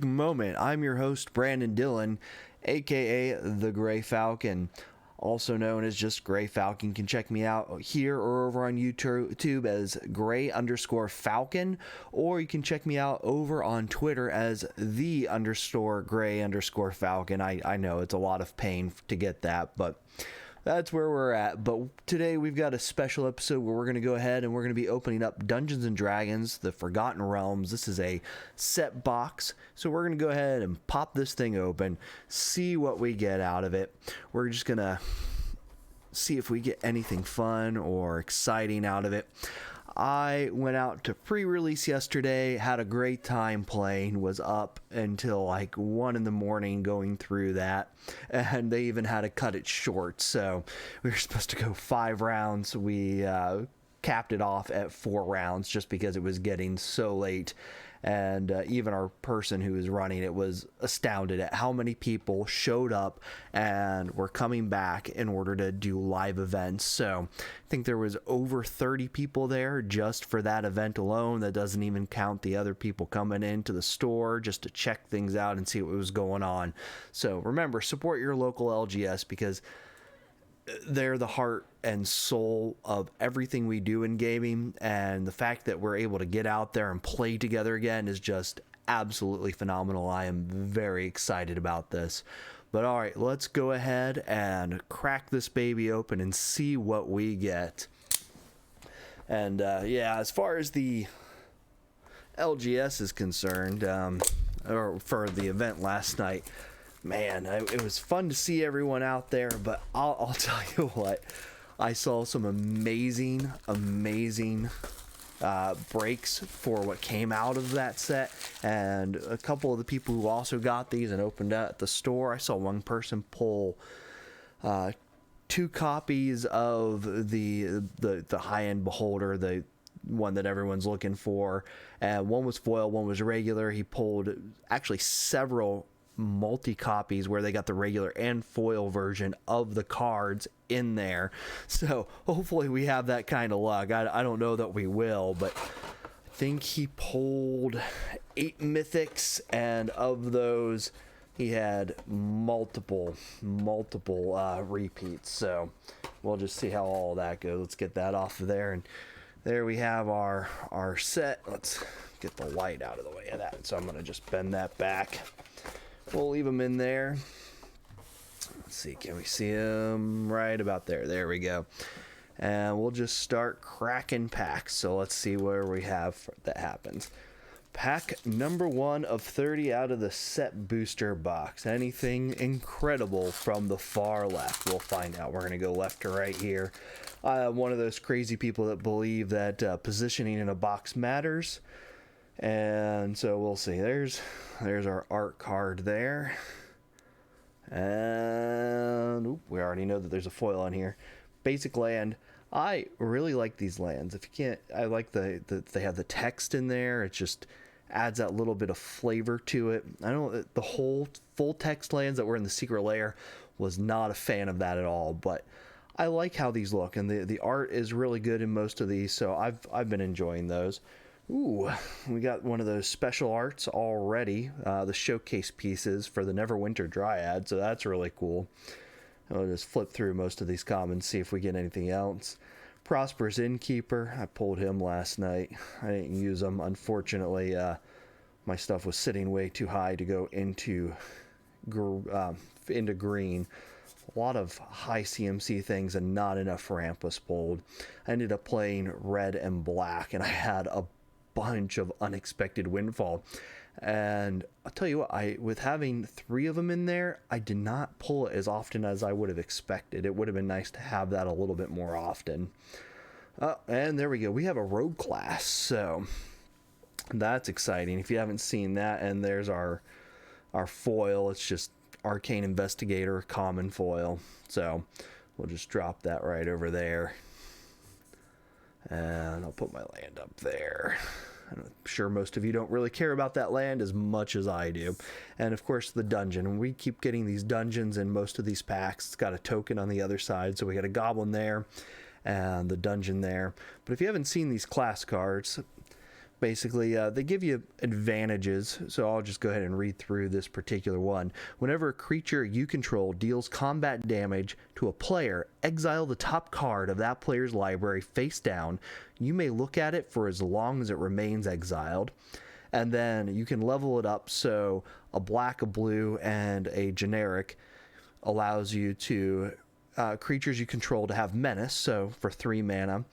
moment. I'm your host, Brandon Dillon, aka the Gray Falcon, also known as just Gray Falcon. You can check me out here or over on YouTube as Gray_Falcon, or you can check me out over on Twitter as the_Gray_Falcon. I know it's a lot of pain to get that, but that's where we're at. But today we've got a special episode where we're going to go ahead and we're going to be opening up Dungeons and Dragons, The Forgotten Realms. This is a set box, so we're going to go ahead and pop this thing open, see what we get out of it. We're just going to see if we get anything fun or exciting out of it. I went out to pre-release yesterday, had a great time playing, was up until like 1 in the morning going through that, and they even had to cut it short. So we were supposed to go 5 rounds. We capped it off at 4 rounds just because it was getting so late. And even our person who was running it was astounded at how many people showed up and were coming back in order to do live events. So I think there was over 30 people there just for that event alone. That doesn't even count the other people coming into the store just to check things out and see what was going on. So remember, support your local LGS because they're the heart and soul of everything we do in gaming, and the fact that we're able to get out there and play together again is just absolutely phenomenal. I am very excited about this. But all right, let's go ahead and crack this baby open and see what we get. And yeah, as far as the LGS is concerned, or for the event last night, man, it was fun to see everyone out there, but I'll tell you what, I saw some amazing breaks for what came out of that set, and a couple of the people who also got these and opened at the store, I saw one person pull 2 copies of the high-end beholder, the one that everyone's looking for, and one was foil, one was regular. He pulled actually several multi-copies where they got the regular and foil version of the cards in there. So hopefully we have that kind of luck. I don't know that we will, but I think he pulled 8 mythics, and of those he had multiple repeats. So we'll just see how all that goes. Let's get that off of there, and there we have our set. Let's get the light out of the way of that, so I'm going to just bend that back. We'll leave them in there. Let's see, can we see them right about there? There we go. And we'll just start cracking packs. So let's see where we have that happens. Pack number 1 of 30 out of the set booster box. Anything incredible from the far left? We'll find out. We're going to go left to right here. One of those crazy people that believe that positioning in a box matters. And so we'll see. There's our art card there. And we already know that there's a foil on here. Basic land. I really like these lands. If you can't, I like they have the text in there. It just adds that little bit of flavor to it. I know the whole full text lands that were in the secret layer was not a fan of that at all, but I like how these look, and the art is really good in most of these, so I've been enjoying those. Ooh, we got one of those special arts already, the showcase pieces for the Neverwinter Dryad, so that's really cool. I'll just flip through most of these commons, see if we get anything else. Prosperous Innkeeper, I pulled him last night. I didn't use him, unfortunately. My stuff was sitting way too high to go into green. A lot of high CMC things and not enough ramp was pulled. I ended up playing red and black, and I had a bunch of unexpected windfall, and I'll tell you what, with having 3 of them in there, I did not pull it as often as I would have expected. It would have been nice to have that a little bit more often. And there we go, we have a rogue class, so that's exciting if you haven't seen that. And there's our foil. It's just Arcane Investigator, common foil, so we'll just drop that right over there. And I'll put my land up there. I'm sure most of you don't really care about that land as much as I do. And of course the dungeon. And we keep getting these dungeons in most of these packs. It's got a token on the other side. So we got a goblin there and the dungeon there. But if you haven't seen these class cards, basically. They give you advantages, so I'll just go ahead and read through this particular one. Whenever a creature you control deals combat damage to a player, exile the top card of that player's library face down. You may look at it for as long as it remains exiled. And then you can level it up, so a black, a blue, and a generic allows you to creatures you control to have menace, so for 3 mana.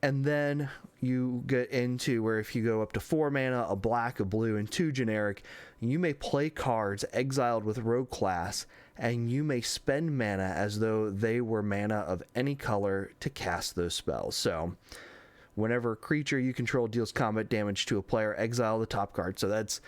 And then you get into where if you go up to 4 mana, a black, a blue, and 2 generic, you may play cards exiled with rogue class, and you may spend mana as though they were mana of any color to cast those spells. So whenever a creature you control deals combat damage to a player, exile the top card. So that's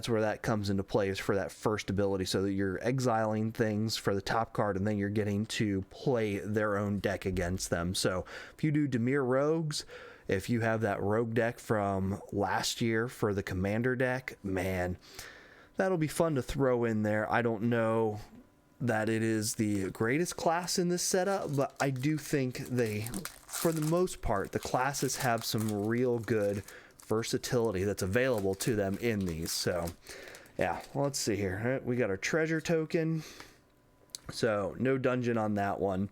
where that comes into play, is for that first ability, so that you're exiling things for the top card, and then you're getting to play their own deck against them. So if you do Dimir Rogues, if you have that rogue deck from last year for the commander deck, man, that'll be fun to throw in there. I don't know that it is the greatest class in this setup, but I do think for the most part, the classes have some real good versatility that's available to them in these. So yeah, well, let's see here. We got our treasure token, so no dungeon on that one.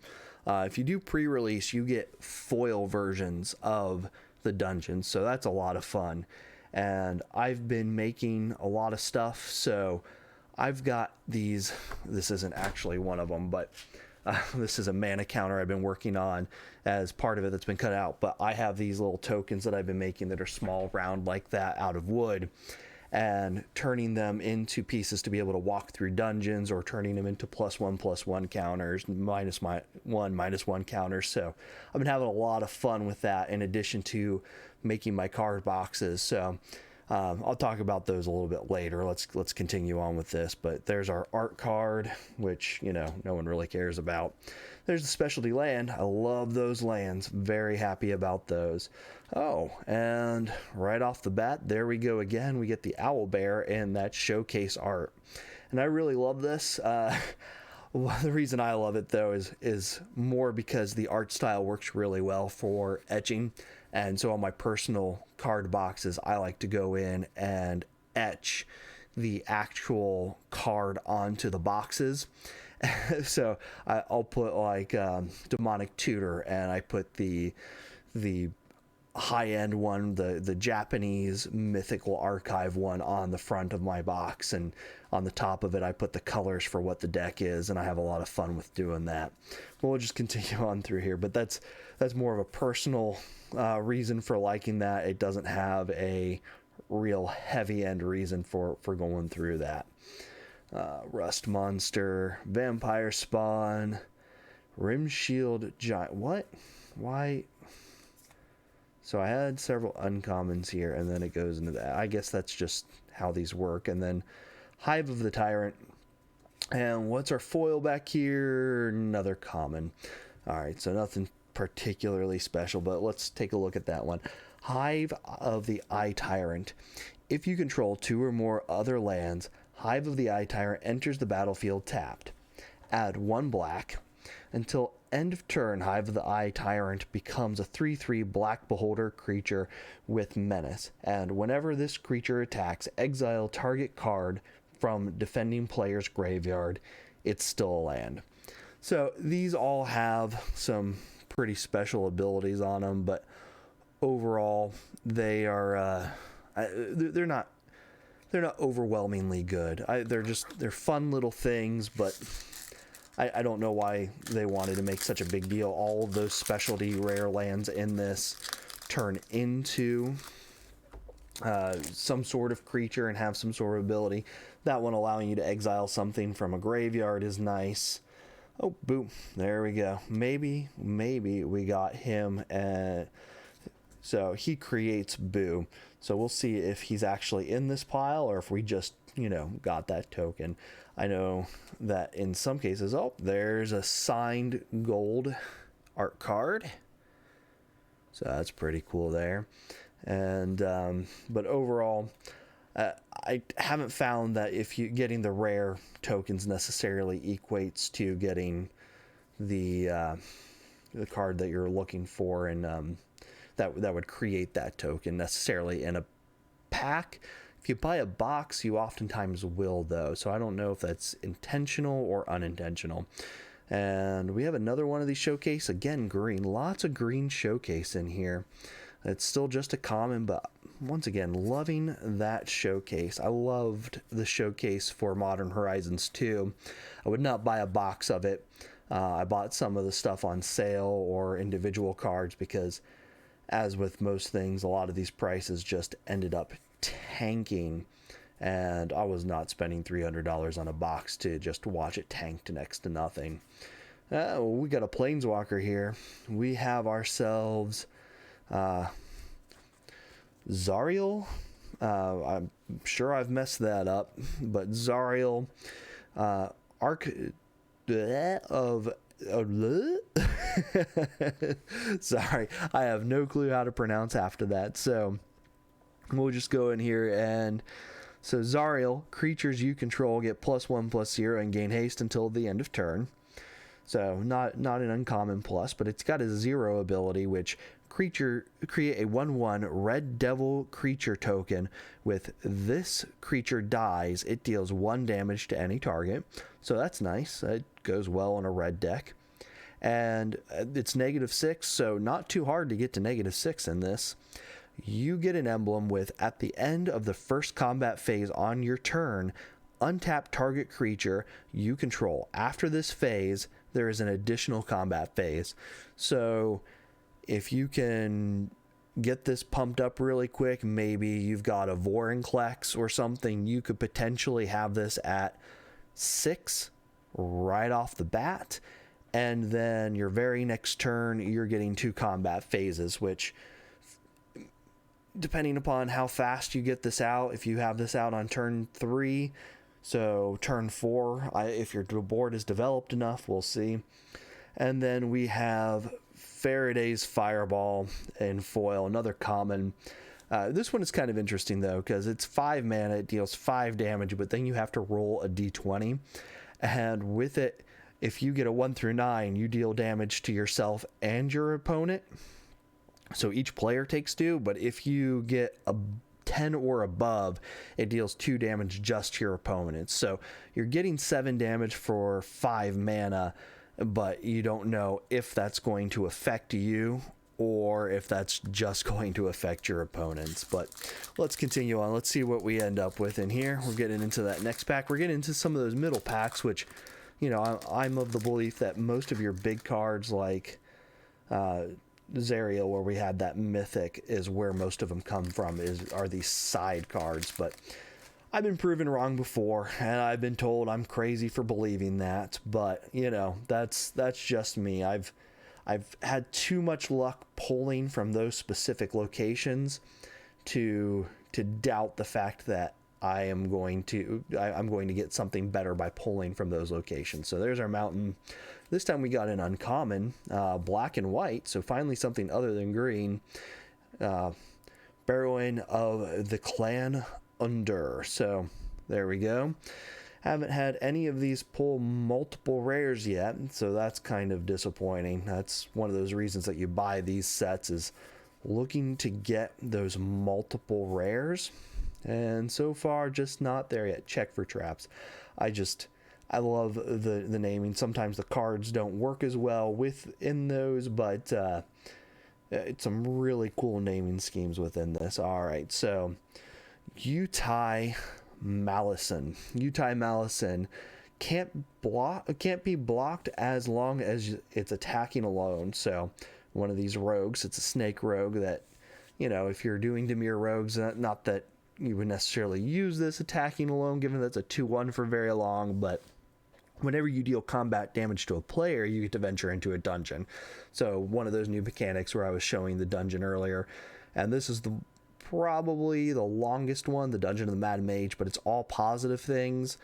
If you do pre-release, you get foil versions of the dungeons, so that's a lot of fun. And I've been making a lot of stuff, so I've got these. This isn't actually one of them, but this is a mana counter I've been working on as part of it that's been cut out. But I have these little tokens that I've been making that are small, round like that, out of wood, and turning them into pieces to be able to walk through dungeons, or turning them into +1/+1 counters, -1 -1 counters. So I've been having a lot of fun with that, in addition to making my card boxes. So I'll talk about those a little bit later. Let's continue on with this. But there's our art card, which, you know, no one really cares about. There's the specialty land. I love those lands. Very happy about those. Oh, and right off the bat, there we go again. We get the owl bear and that showcase art. And I really love this. Well, the reason I love it, though, is more because the art style works really well for etching. And so on my personal card boxes, I like to go in and etch the actual card onto the boxes. So I'll put like Demonic Tutor, and I put the high-end one, the Japanese mythical archive one, on the front of my box, and on the top of it I put the colors for what the deck is, and I have a lot of fun with doing that. We'll just continue on through here, but that's more of a personal reason for liking that. It doesn't have a real heavy-end reason for going through that. Rust Monster, Vampire Spawn, Rimshield Giant. What? Why? So I had several uncommons here, and then it goes into that. I guess that's just how these work. And then Hive of the Tyrant. And what's our foil back here? Another common. All right, so nothing particularly special, but let's take a look at that one. Hive of the Eye Tyrant. If you control 2 or more other lands, Hive of the Eye Tyrant enters the battlefield tapped. Add 1 black. Until end of turn, Hive of the Eye Tyrant becomes a 3/3 Black Beholder creature with menace, and whenever this creature attacks, exile target card from defending player's graveyard. It's still a land. So these all have some pretty special abilities on them, but overall they are they're not overwhelmingly good. They're fun little things, but I don't know why they wanted to make such a big deal. All of those specialty rare lands in this turn into some sort of creature and have some sort of ability. That one allowing you to exile something from a graveyard is nice. Oh, boom. There we go. Maybe we got him. So he creates Boo. So we'll see if he's actually in this pile, or if we just, got that token. I know that in some cases, there's a signed gold art card. So that's pretty cool there. And but overall, I haven't found that if you getting the rare tokens necessarily equates to getting the card that you're looking for, and that would create that token necessarily in a pack. If you buy a box, you oftentimes will, though. So I don't know if that's intentional or unintentional. And we have another one of these showcase. Again, green. Lots of green showcase in here. It's still just a common, but once again, loving that showcase. I loved the showcase for Modern Horizons 2. I would not buy a box of it. I bought some of the stuff on sale or individual cards because, as with most things, a lot of these prices just ended up tanking, and I was not spending $300 on a box to just watch it tank to next to nothing. We got a Planeswalker here. We have ourselves Zariel. I'm sure I've messed that up, but Zariel, Arc of sorry, I have no clue how to pronounce after that, so we'll just go in here. And so Zariel, creatures you control get +1/+0 and gain haste until the end of turn. So not an uncommon plus, but it's got a 0 ability, which create a 1/1 red devil creature token. With this creature dies, it deals 1 damage to any target. So that's nice. It goes well on a red deck. And it's -6, so not too hard to get to -6 in this. You get an emblem with, at the end of the first combat phase on your turn, untap target creature you control. After this phase, there is an additional combat phase. So if you can get this pumped up really quick, maybe you've got a Vorinclex or something, you could potentially have this at 6 right off the bat, and then your very next turn you're getting 2 combat phases, which, depending upon how fast you get this out, if you have this out on turn 3, so turn 4, if your board is developed enough, we'll see. And then we have Faraday's Fireball in foil, another common. This one is kind of interesting, though, because it's 5 mana, it deals 5 damage, but then you have to roll a d20. And with it, if you get a 1 through 9, you deal damage to yourself and your opponent. So each player takes 2, but if you get a 10 or above, it deals 2 damage just to your opponent. So you're getting 7 damage for 5 mana, but you don't know if that's going to affect you or if that's just going to affect your opponents. But let's continue on. Let's see what we end up with in here. We're getting into that next pack. We're getting into some of those middle packs, which, you know, I'm of the belief that most of your big cards like Zariel, where we had that mythic, is where most of them come from, are these side cards. But I've been proven wrong before, and I've been told I'm crazy for believing that, but you know, that's just me. I've had too much luck pulling from those specific locations to doubt the fact that I'm going to get something better by pulling from those locations. So there's our mountain. This time we got an uncommon, black and white, so finally something other than green. Barrowing of the Clan Under. So there we go. Haven't had any of these pull multiple rares yet, so that's kind of disappointing. That's one of those reasons that you buy these sets, is looking to get those multiple rares, and so far just not there yet. Check for traps. I love the naming. Sometimes the cards don't work as well within those, but it's some really cool naming schemes within this. All right, so Utai Malison can't be blocked as long as it's attacking alone. So one of these rogues, it's a snake rogue that, you know, if you're doing Dimir rogues, not that you would necessarily use this attacking alone, given that's a 2/1 for very long, but whenever you deal combat damage to a player, you get to venture into a dungeon. So one of those new mechanics where I was showing the dungeon earlier, and this is probably the longest one, the Dungeon of the Mad Mage, but it's all positive things.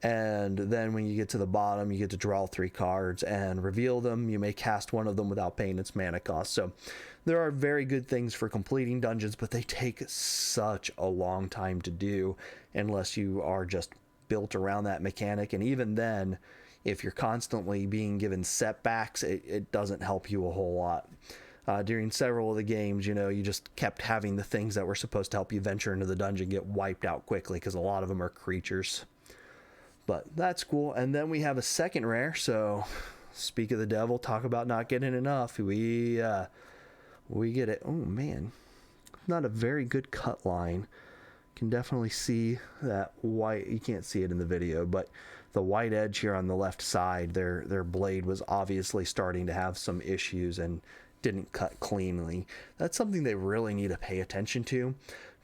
And then when you get to the bottom, you get to draw 3 cards and reveal them. You may cast one of them without paying its mana cost. So there are very good things for completing dungeons, but they take such a long time to do unless you are just built around that mechanic. And even then, if you're constantly being given setbacks, it doesn't help you a whole lot. During several of the games, you just kept having the things that were supposed to help you venture into the dungeon get wiped out quickly because a lot of them are creatures. But that's cool. And then we have a second rare. So, speak of the devil, talk about not getting enough. We get it. Oh man, not a very good cut line. Can definitely see that white. You can't see it in the video, but the white edge here on the left side, their blade was obviously starting to have some issues and didn't cut cleanly. That's something they really need to pay attention to.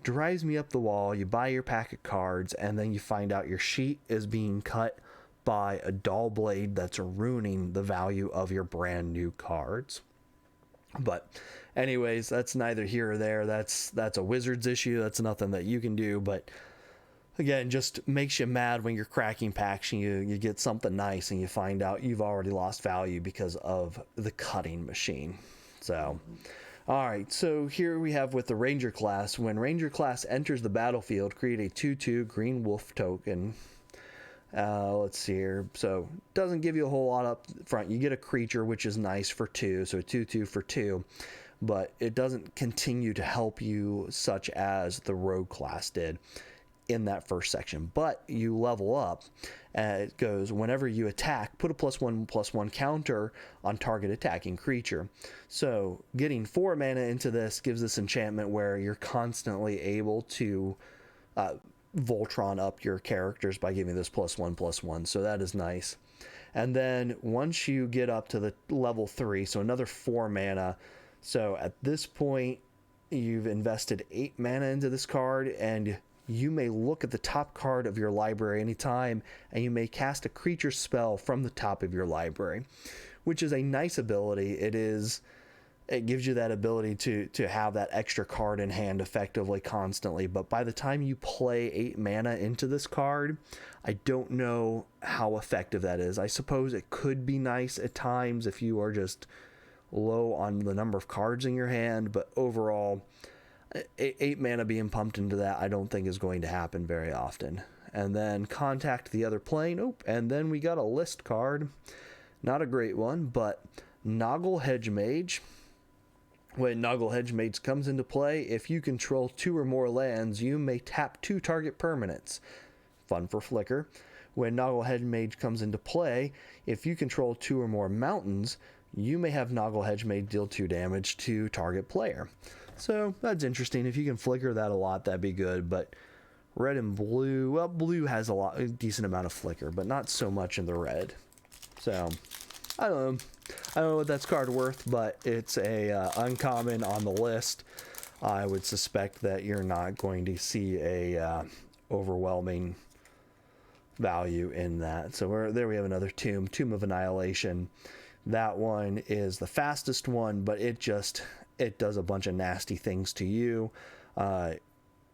Drives me up the wall. You buy your pack of cards and then you find out your sheet is being cut by a dull blade that's ruining the value of your brand new cards. But anyways, that's neither here or there. That's a Wizards issue. That's nothing that you can do. But again, just makes you mad when you're cracking packs and you get something nice and you find out you've already lost value because of the cutting machine. So, all right. So here we have with the Ranger class. When Ranger class enters the battlefield, create a 2/2 green wolf token. Let's see here. So doesn't give you a whole lot up front. You get a creature, which is nice for 2. So 2/2 for 2. But it doesn't continue to help you such as the rogue class did in that first section. But you level up. It goes, whenever you attack, put a +1/+1 counter on target attacking creature. So getting 4 mana into this gives this enchantment where you're constantly able to Voltron up your characters by giving this +1/+1. So that is nice. And then once you get up to the level 3, so another 4 mana. So at this point, you've invested 8 mana into this card, and you may look at the top card of your library anytime, and you may cast a creature spell from the top of your library, which is a nice ability. It gives you that ability to have that extra card in hand effectively constantly. But by the time you play 8 mana into this card, I don't know how effective that is. I suppose it could be nice at times if you are just low on the number of cards in your hand, but overall, 8 mana being pumped into that I don't think is going to happen very often. And then contact the other plane. And then we got a list card. Not a great one, but Noggle Hedgemage. When Noggle Hedgemage comes into play, if you control 2 or more lands, you may tap 2 target permanents. Fun for Flicker. When Noggle Hedgemage comes into play, if you control 2 or more mountains, you may have Noggle Hedgemage deal 2 damage to target player. So that's interesting. If you can Flicker that a lot, that'd be good. But red and blue, well, blue has a decent amount of Flicker, but not so much in the red. So I don't know what that's card worth, but it's a uncommon on the list. I would suspect that you're not going to see a overwhelming value in that. So there we have another Tomb of Annihilation. That one is the fastest one, but it does a bunch of nasty things to you,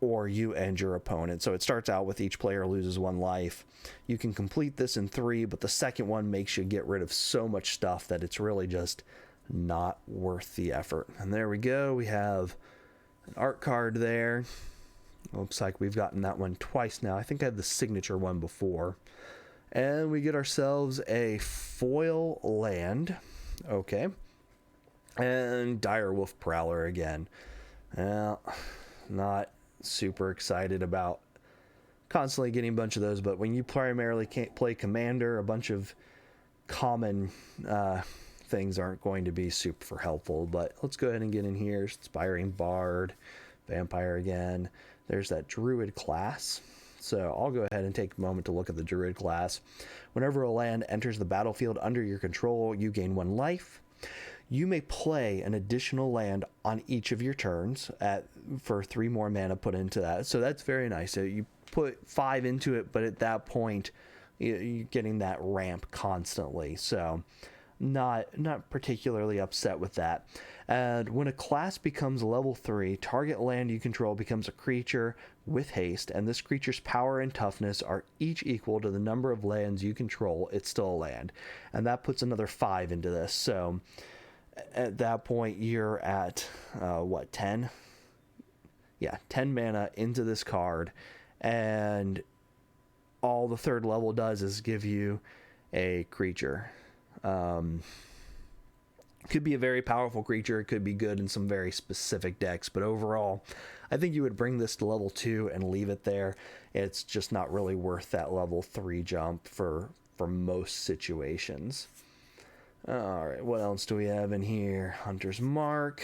or you and your opponent. So it starts out with each player loses 1 life. You can complete this in 3, but the second one makes you get rid of so much stuff that it's really just not worth the effort. And there we go. We have an art card there. Looks like we've gotten that one twice now. I think I had the signature one before. And we get ourselves a foil land. Okay. And Direwolf Prowler again. Well, not super excited about constantly getting a bunch of those, but when you primarily can't play Commander, a bunch of common things aren't going to be super helpful. But let's go ahead and get in here. Inspiring Bard, Vampire again. There's that Druid class. So I'll go ahead and take a moment to look at the Druid class. Whenever a land enters the battlefield under your control, you gain 1 life. You may play an additional land on each of your turns for 3 more mana put into that. So that's very nice. So you put 5 into it, but at that point, you're getting that ramp constantly. So not particularly upset with that. And when a class becomes level 3, target land you control becomes a creature with haste, and this creature's power and toughness are each equal to the number of lands you control. It's still a land. And that puts another 5 into this. So at that point, you're at, 10? Yeah, 10 mana into this card. And all the 3rd level does is give you a creature. Could be a very powerful creature. It could be good in some very specific decks, but overall, I think you would bring this to level 2 and leave it there. It's just not really worth that level 3 jump for most situations. All right, what else do we have in here? Hunter's Mark.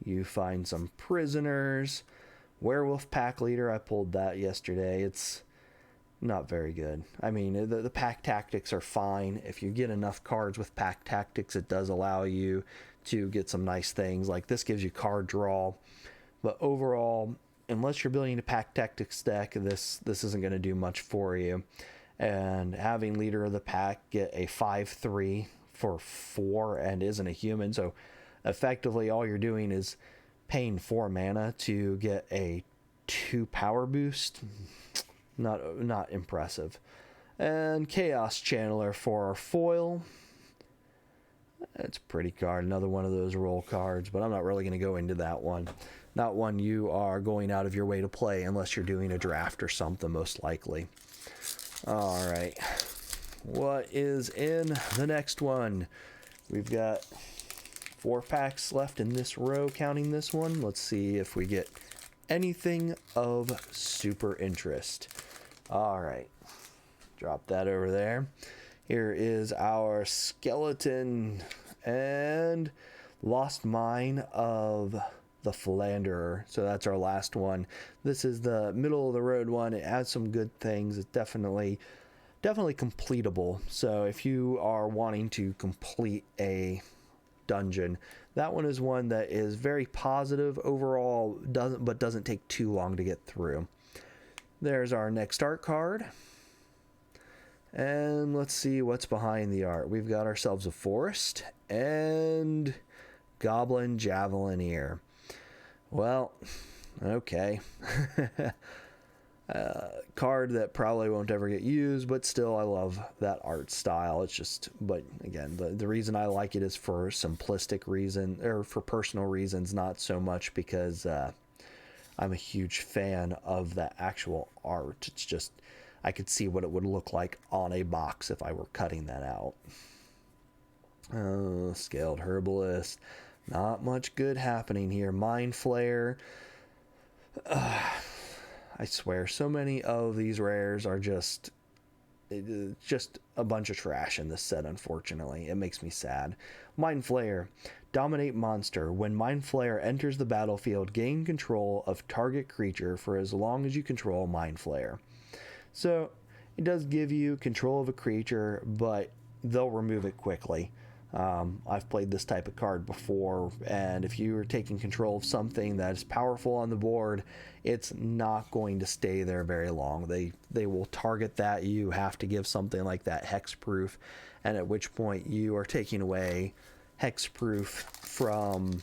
You find some prisoners. Werewolf Pack Leader. I pulled that yesterday. It's not very good. I mean, the pack tactics are fine. If you get enough cards with pack tactics, it does allow you to get some nice things. Like this gives you card draw. But overall, unless you're building a pack tactics deck, this isn't going to do much for you. And having Leader of the Pack get a 5/3 for 4 and isn't a human, so effectively all you're doing is paying 4 mana to get a 2 power boost. Not impressive. And Chaos Channeler for our foil. It's a pretty card. Another one of those roll cards, but I'm not really going to go into that one. Not one you are going out of your way to play unless you're doing a draft or something, most likely. All right. What is in the next one? We've got 4 packs left in this row, counting this one. Let's see if we get anything of super interest. All right. Drop that over there. Here is our skeleton and Lost Mine of the Philanderer. So that's our last one. This is the middle of the road one. It has some good things. It's definitely completable. So if you are wanting to complete a dungeon, that one is one that is very positive overall, doesn't take too long to get through. There's our next art card. And let's see what's behind the art. We've got ourselves a forest and Goblin Javelineer. Well, okay. Card that probably won't ever get used, but still I love that art style. It's just, but again, the reason I like it is for simplistic reason, or for personal reasons, not so much because I'm a huge fan of the actual art. It's just, I could see what it would look like on a box if I were cutting that out. Scaled Herbalist. Not much good happening here. Mind Flayer. I swear, so many of these rares are just a bunch of trash in this set, unfortunately. It makes me sad. Mind Flayer. Dominate monster. When Mind Flayer enters the battlefield, gain control of target creature for as long as you control Mind Flayer. So, it does give you control of a creature, but they'll remove it quickly. I've played this type of card before, and if you are taking control of something that is powerful on the board, it's not going to stay there very long. They will target that. You have to give something like that hexproof, and at which point you are taking away hexproof from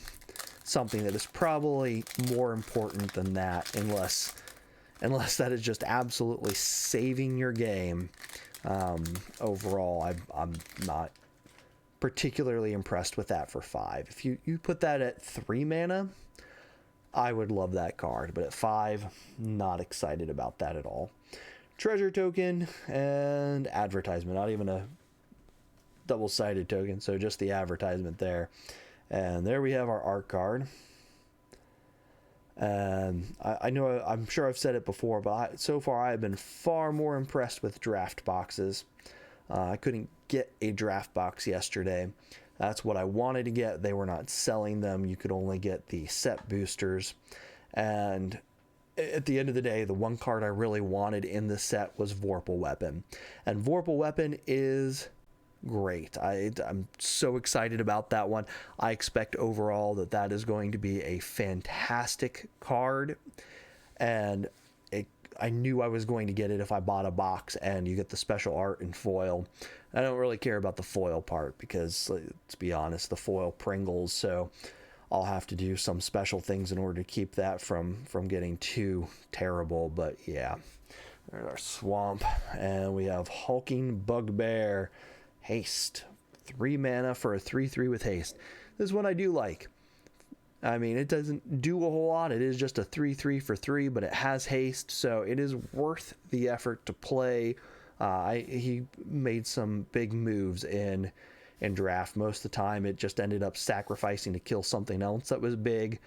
something that is probably more important than that, unless that is just absolutely saving your game. Overall, I'm not particularly impressed with that for 5. If you put that at 3 mana, I would love that card, but at 5, not excited about that at all. Treasure token and advertisement, not even a double-sided token, so just the advertisement there. And there we have our art card. I know, I'm sure I've said it before, but so far I've been far more impressed with draft boxes. I couldn't get a draft box yesterday. That's what I wanted to get. They were not selling them. You could only get the set boosters. And at the end of the day, the one card I really wanted in this set was Vorpal Weapon. And Vorpal Weapon is great. I'm so excited about that one. I expect overall that is going to be a fantastic card. And I knew I was going to get it if I bought a box, and you get the special art and foil. I don't really care about the foil part because, let's be honest, the foil Pringles, so I'll have to do some special things in order to keep that from getting too terrible. But yeah, there's our swamp, and we have Hulking Bugbear. Haste. 3 mana for a 3/3 with haste. This one I do like. I mean, it doesn't do a whole lot. It is just a 3/3 for 3, but it has haste, so it is worth the effort to play. He made some big moves in in draft. Most of the time it just ended up sacrificing to kill something else that was big,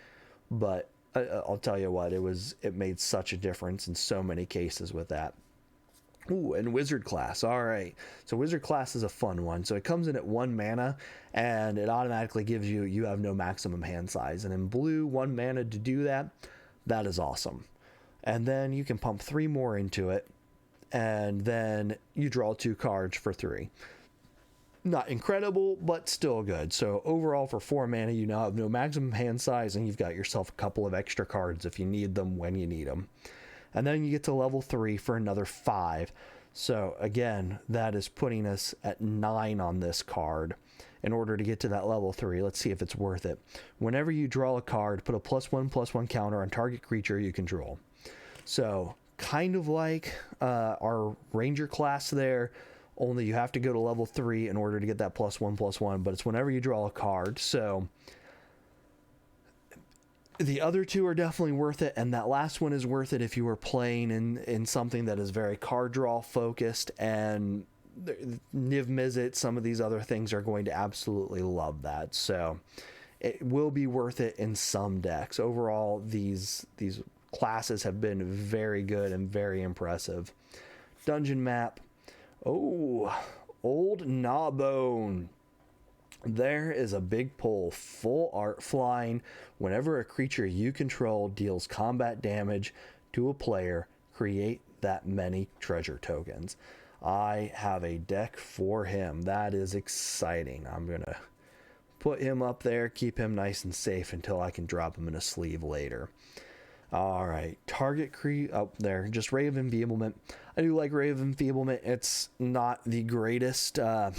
but I'll tell you what, it made such a difference in so many cases with that. Ooh, and Wizard class. All right. So Wizard class is a fun one. So it comes in at 1 mana, and it automatically gives you have no maximum hand size. And in blue, 1 mana to do that. That is awesome. And then you can pump 3 more into it, and then you draw 2 cards for 3. Not incredible, but still good. So overall, for 4 mana, you now have no maximum hand size, and you've got yourself a couple of extra cards if you need them when you need them. And then you get to level 3 for another 5. So again, that is putting us at 9 on this card. In order to get to that level 3, let's see if it's worth it. Whenever you draw a card, put a +1/+1 counter on target creature you control. So kind of like our Ranger class there, only you have to go to level 3 in order to get that +1/+1, but it's whenever you draw a card. So the other 2 are definitely worth it, and that last one is worth it if you were playing in something that is very card draw focused, and Niv Mizzet, some of these other things are going to absolutely love that. So it will be worth it in some decks. Overall, these classes have been very good and very impressive. Dungeon map. Oh, Old Gnawbone. There is a big pull. Full art flying. Whenever a creature you control deals combat damage to a player, create that many treasure tokens. I have a deck for him. That is exciting. I'm going to put him up there, keep him nice and safe until I can drop him in a sleeve later. All right, target up there, just Ray of Enfeeblement. I do like Ray of Enfeeblement. It's not the greatest. At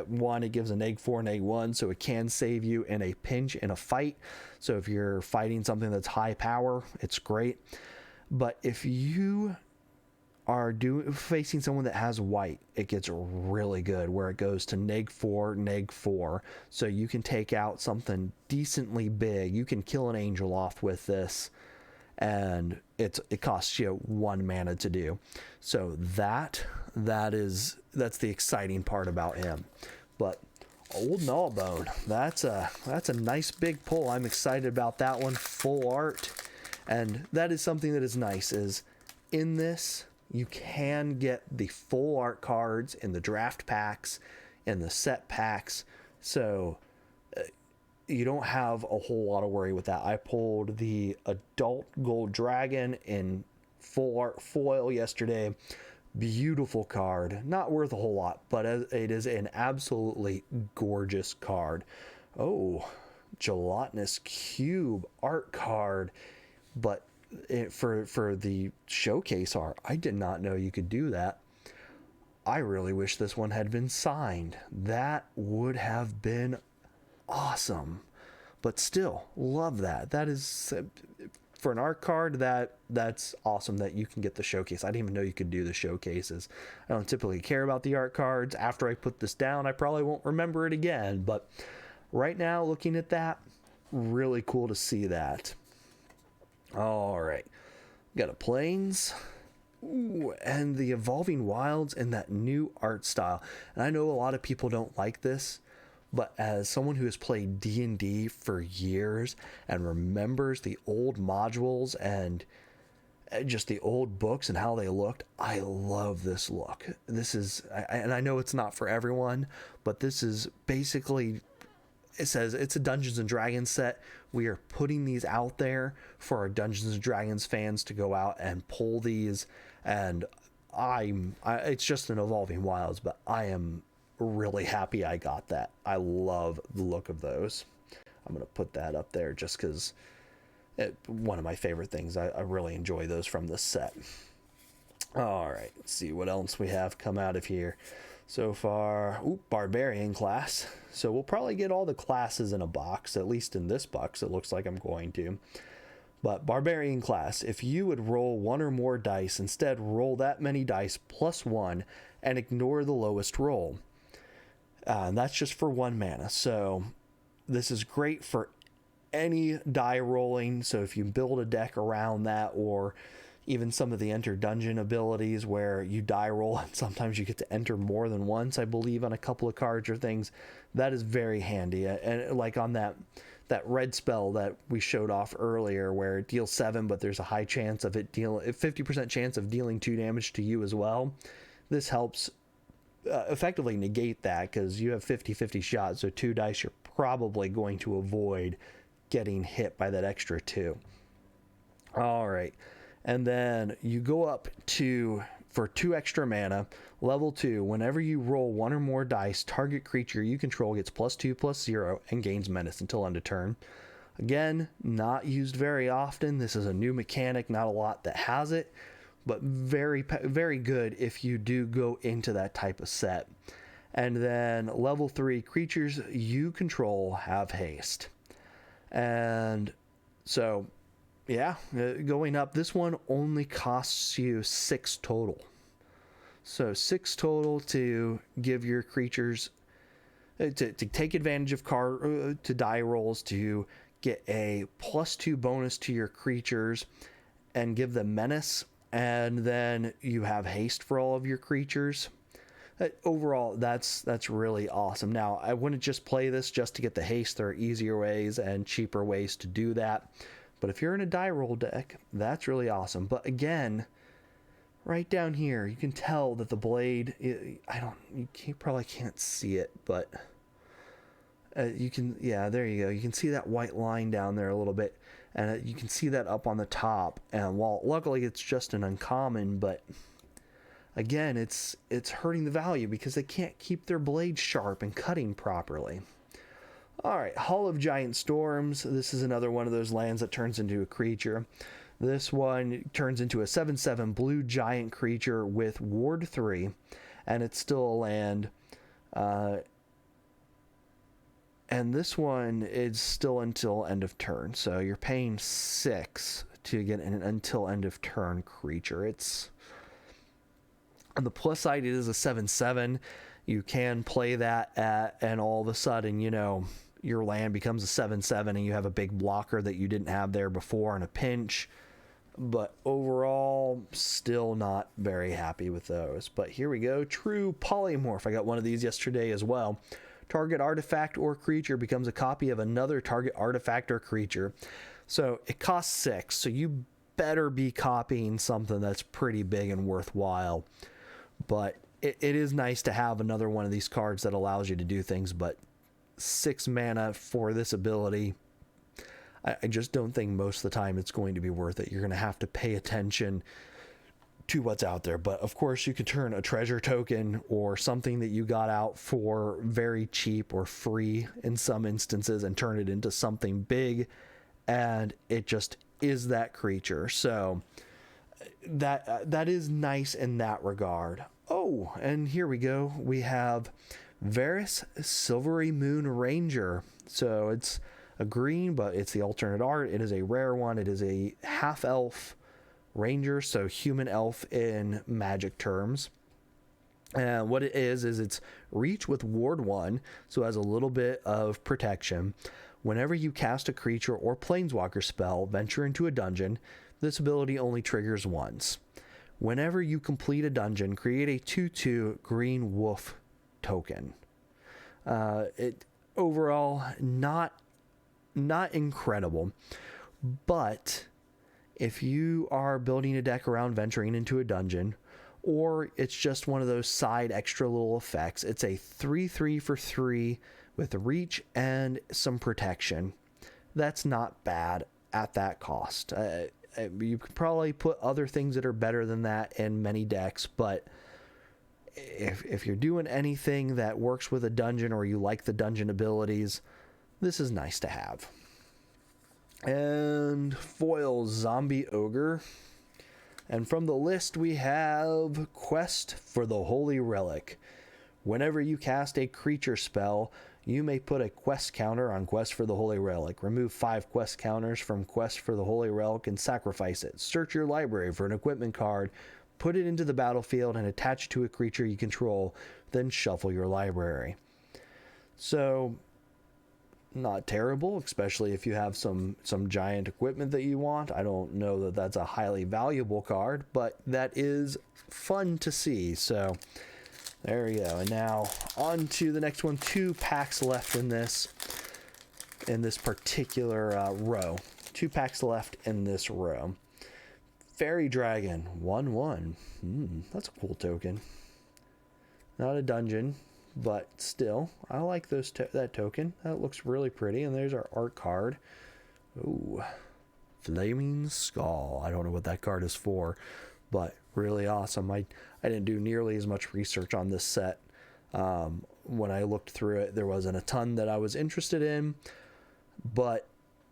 1, it gives an egg 4 and egg 1, so it can save you in a pinch in a fight. So if you're fighting something that's high power, it's great. But if you are facing someone that has white, it gets really good where it goes to neg 4, neg 4. So you can take out something decently big. You can kill an angel off with this, and it costs you 1 mana to do. So that's the exciting part about him. But Old Gnawbone, that's a nice big pull. I'm excited about that one. Full art, and that is something that is nice. Is in this you can get the full art cards in the draft packs, in the set packs. So you don't have a whole lot of worry with that. I pulled the Adult Gold Dragon in full art foil yesterday. Beautiful card. Not worth a whole lot, but it is an absolutely gorgeous card. Oh, Gelatinous Cube art card. But for the showcase art, I did not know you could do that. I really wish this one had been signed. That would have been awesome. But still, love that. That is, for an art card, that's awesome that you can get the showcase. I didn't even know you could do the showcases. I don't typically care about the art cards. After I put this down, I probably won't remember it again. But right now, looking at that, really cool to see that. All right. Got a Plains. Ooh, and the Evolving Wilds and that new art style. And I know a lot of people don't like this, but as someone who has played D&D for years and remembers the old modules and just the old books and how they looked, I love this look. This is, and I know it's not for everyone, but this is basically, it says it's a Dungeons and Dragons set. We are putting these out there for our Dungeons and Dragons fans to go out and pull these. And it's just an Evolving Wilds, but I am really happy I got that. I love the look of those. I'm going to put that up there just because one of my favorite things. I really enjoy those from this set. All right, let's see what else we have come out of here so far. Ooh, Barbarian class. So we'll probably get all the classes in a box, at least in this box. It looks like I'm going to. But Barbarian class, if you would roll 1 or more dice, instead roll that many dice plus 1 and ignore the lowest roll. And that's just for 1 mana. So this is great for any die rolling. So if you build a deck around that, or even some of the enter dungeon abilities where you die roll and sometimes you get to enter more than once, I believe, on a couple of cards or things. That is very handy. And like on that red spell that we showed off earlier where it deals 7, but there's a high chance of it 50% chance of dealing 2 damage to you as well. This helps effectively negate that, because you have 50-50 shots, so 2 dice you're probably going to avoid getting hit by that extra 2. All right, and then you go up to, for 2 extra mana, level 2, whenever you roll 1 or more dice, target creature you control gets +2/+0 and gains menace until end of turn. Again, not used very often. This is a new mechanic, not a lot that has it, but very, very good if you do go into that type of set. And then level 3, creatures you control have haste. And so, yeah, going up, this one only costs you 6 total. So 6 total to give your creatures, to take advantage of to die rolls, to get a +2 bonus to your creatures and give them menace, and then you have haste for all of your creatures. Overall, that's really awesome. Now, I wouldn't just play this just to get the haste. There are easier ways and cheaper ways to do that. But if you're in a die roll deck, that's really awesome. But again, right down here, you can tell that the blade, you probably can't see it, but you can, yeah, there you go. You can see that white line down there a little bit, and you can see that up on the top. And while luckily it's just an uncommon, but again, it's hurting the value because they can't keep their blades sharp and cutting properly. All right, Hall of Giant Storms. This is another one of those lands that turns into a creature. This one turns into a 7/7 blue giant creature with Ward 3, and it's still a land. And this one is still until end of turn, so you're paying 6 to get an until end of turn creature. It's on the plus side, it is a 7/7. You can play that and all of a sudden, your land becomes a 7/7 and you have a big blocker that you didn't have there before in a pinch. But overall, still not very happy with those. But here we go. True Polymorph. I got one of these yesterday as well. Target artifact or creature becomes a copy of another target artifact or creature. So it costs 6. So you better be copying something that's pretty big and worthwhile. But it is nice to have another one of these cards that allows you to do things. But 6 mana for this ability, I just don't think most of the time it's going to be worth it. You're going to have to pay attention to what's out there. But of course, you can turn a treasure token or something that you got out for very cheap or free in some instances and turn it into something big, and it just is that creature. So that is nice in that regard. Oh, and here we go. We have Varys Silvery Moon Ranger. So it's a green, but it's the alternate art. It is a rare one. It is a half-elf ranger, so human elf in magic terms. And what it is it's reach with ward 1, so it has a little bit of protection. Whenever you cast a creature or planeswalker spell, venture into a dungeon, this ability only triggers once. Whenever you complete a dungeon, create a 2/2 green wolf token. It overall not incredible, but if you are building a deck around venturing into a dungeon, or it's just one of those side extra little effects, it's a 3/3 for 3 with reach and some protection. That's not bad at that cost. You could probably put other things that are better than that in many decks, but if you're doing anything that works with a dungeon or you like the dungeon abilities, this is nice to have. And foil Zombie Ogre. And from the list we have Quest for the Holy Relic. Whenever you cast a creature spell, you may put a quest counter on Quest for the Holy Relic. Remove 5 quest counters from Quest for the Holy Relic and sacrifice it. Search your library for an equipment card, put it into the battlefield, and attach it to a creature you control, then shuffle your library. So not terrible, especially if you have some giant equipment that you want. I don't know that that's a highly valuable card, but that is fun to see. So there we go. And now on to the next one. 2 packs left in this particular row. 2 packs left in this row. Fairy Dragon 1/1. That's a cool token. Not a dungeon, but still, I like that token. That looks really pretty. And there's our art card. Ooh, Flaming Skull. I don't know what that card is for, but really awesome. I didn't do nearly as much research on this set. When I looked through it, there wasn't a ton that I was interested in, but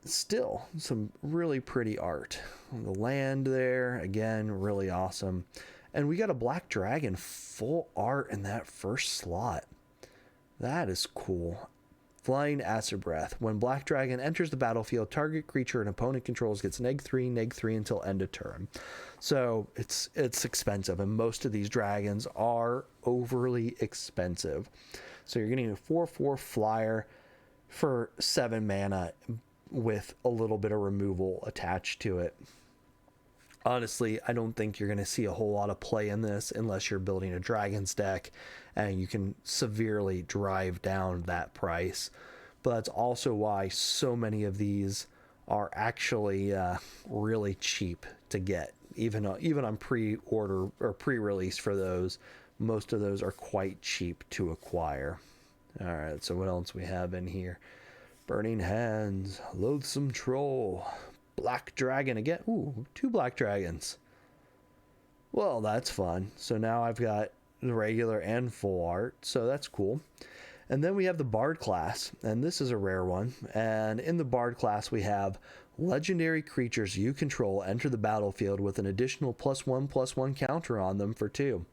still some really pretty art. The land there, again, really awesome. And we got a Black Dragon full art in that first slot. That is cool. Flying Acid Breath. When Black Dragon enters the battlefield, target creature an opponent controls gets -3/-3 until end of turn. So it's expensive, and most of these dragons are overly expensive. So you're getting a 4/4 flyer for 7 mana with a little bit of removal attached to it. Honestly, I don't think you're going to see a whole lot of play in this unless you're building a Dragons deck and you can severely drive down that price. But that's also why so many of these are actually really cheap to get. Even on pre-order or pre-release for those, most of those are quite cheap to acquire. All right, so what else we have in here? Burning Hands, Loathsome Troll, Black Dragon again. Ooh, 2 Black Dragons. Well, that's fun. So now I've got the regular and full art, so that's cool. And then we have the Bard class, and this is a rare one. And in the Bard class, we have legendary creatures you control enter the battlefield with an additional +1/+1 counter on them for 2.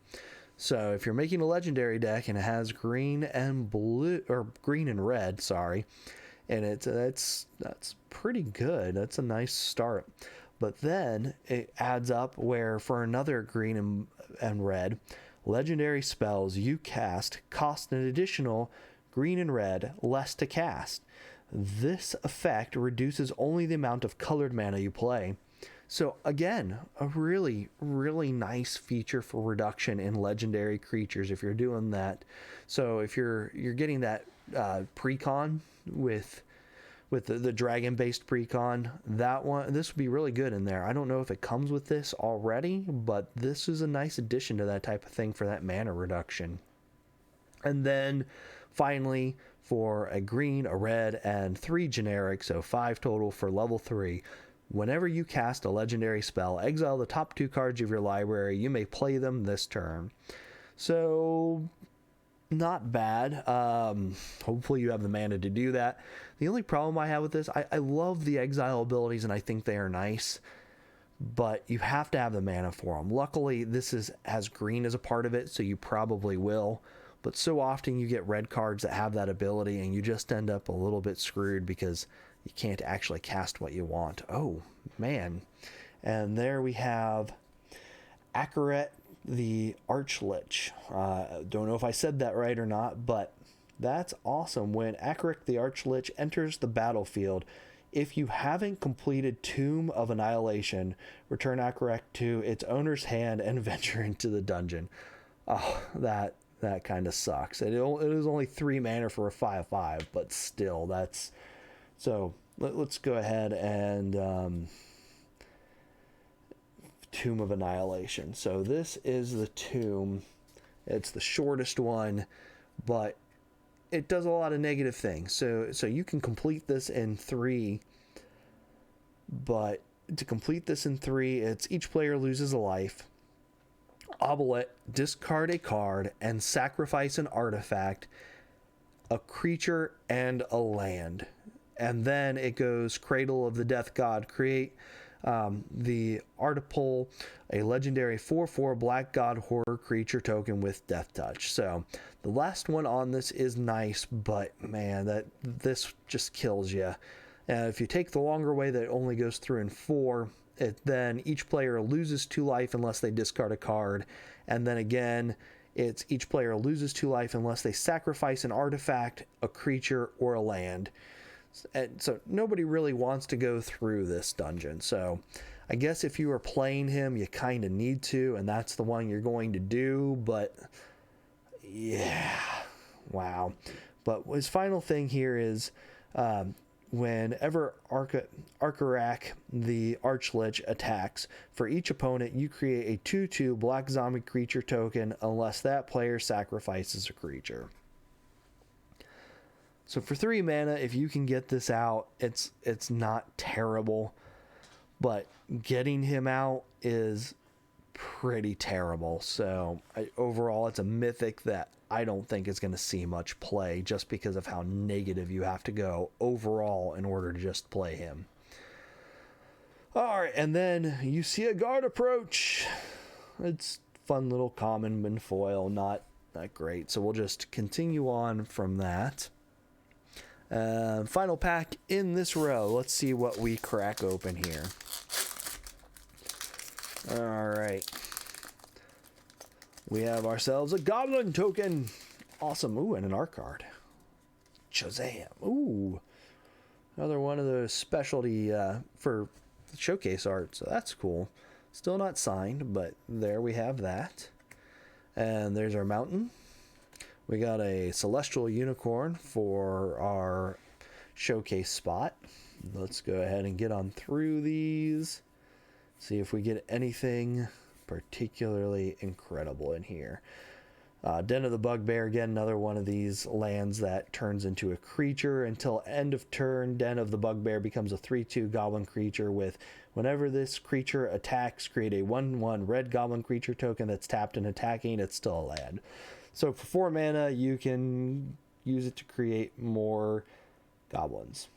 So if you're making a legendary deck and it has green and blue, or green and red, sorry, and that's pretty good. That's a nice start. But then it adds up where for another green and red, legendary spells you cast cost an additional green and red less to cast. This effect reduces only the amount of colored mana you play. So again, a really, really nice feature for reduction in legendary creatures if you're doing that. So if you're getting that precon with the dragon-based precon, this would be really good in there. I don't know if it comes with this already, but this is a nice addition to that type of thing for that mana reduction. And then finally, for a green, a red, and 3 generic, so 5 total for level 3, whenever you cast a legendary spell, exile the top 2 cards of your library. You may play them this turn. So not bad. Hopefully you have the mana to do that. The only problem I have with this, I love the exile abilities and I think they are nice, but you have to have the mana for them. Luckily, this has green as a part of it, so you probably will. But so often you get red cards that have that ability and you just end up a little bit screwed because you can't actually cast what you want. Oh, man. And there we have Akaret the Archlich. Don't know if I said that right or not, but that's awesome. When Akaret the Archlich enters the battlefield, if you haven't completed Tomb of Annihilation, return Akaret to its owner's hand and venture into the dungeon. Oh, that kind of sucks. It is only 3 mana for a 5/5, but still, that's... So let's go ahead and Tomb of Annihilation. So this is the tomb. It's the shortest one, but it does a lot of negative things. So you can complete this in 3, but to complete this in 3, it's each player loses a life. Obelette, discard a card and sacrifice an artifact, a creature, and a land. And then it goes Cradle of the Death God. Create the Artipole, a legendary 4/4 Black God Horror creature token with Death Touch. So the last one on this is nice, but man, this just kills you. If you take the longer way that only goes through in 4, then each player loses 2 life unless they discard a card. And then again, it's each player loses 2 life unless they sacrifice an artifact, a creature, or a land. And so nobody really wants to go through this dungeon. So I guess if you are playing him, you kind of need to, and that's the one you're going to do. But yeah, wow. But his final thing here is whenever Arkarak, the Archlich, attacks, for each opponent, you create a 2/2 black zombie creature token unless that player sacrifices a creature. So for 3 mana, if you can get this out, it's not terrible. But getting him out is pretty terrible. So overall, it's a mythic that I don't think is going to see much play just because of how negative you have to go overall in order to just play him. All right, and then you see a guard approach. It's fun little common and foil, not that great. So we'll just continue on from that. Final pack in this row. Let's see what we crack open here. All right. We have ourselves a goblin token. Awesome. Ooh, and an art card. Shazam. Ooh. Another one of those specialty for showcase art. So that's cool. Still not signed, but there we have that. And there's our mountain. We got a celestial unicorn for our showcase spot. Let's go ahead and get on through these. See if we get anything particularly incredible in here. Den of the Bugbear, again, another one of these lands that turns into a creature. Until end of turn, Den of the Bugbear becomes a 3/2 goblin creature with, whenever this creature attacks, create a 1/1 red goblin creature token that's tapped and attacking. It's still a land. So for 4 mana, you can use it to create more goblins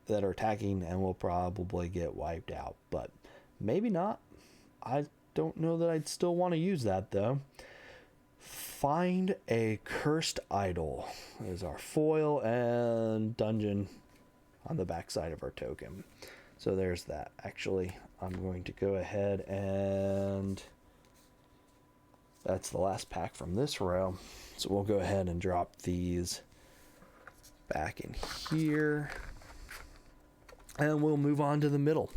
that are attacking and will probably get wiped out. But maybe not. I don't know that I'd still want to use that, though. Find a Cursed Idol is our foil and dungeon on the backside of our token. So there's that. Actually, I'm going to go ahead and... that's the last pack from this row. So we'll go ahead and drop these back in here. And we'll move on to the middle.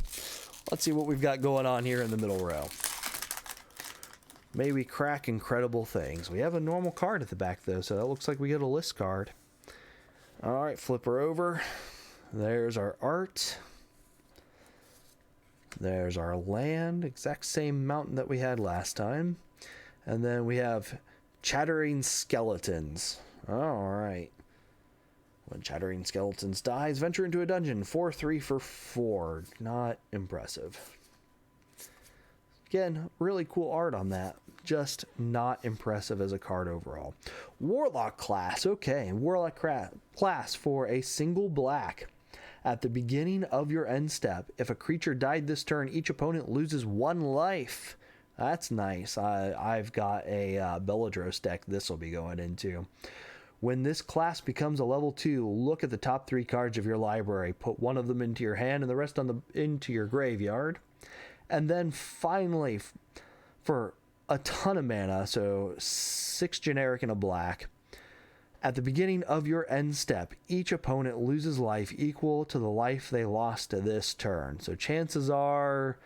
Let's see what we've got going on here in the middle row. May we crack incredible things. We have a normal card at the back, though, so that looks like we get a list card. All right, flip her over. There's our art. There's our land. Exact same mountain that we had last time. And then we have Chattering Skeletons. All right. When Chattering Skeletons dies, venture into a dungeon. 4/3 for 4. Not impressive. Again, really cool art on that. Just not impressive as a card overall. Warlock class. Okay, Warlock class for a single black. At the beginning of your end step, if a creature died this turn, each opponent loses 1 life. That's nice. I've got a Beladros deck this will be going into. When this class becomes a level 2, look at the top 3 cards of your library. Put one of them into your hand and the rest into your graveyard. And then finally, for a ton of mana, so 6 generic and a black, at the beginning of your end step, each opponent loses life equal to the life they lost to this turn. So chances are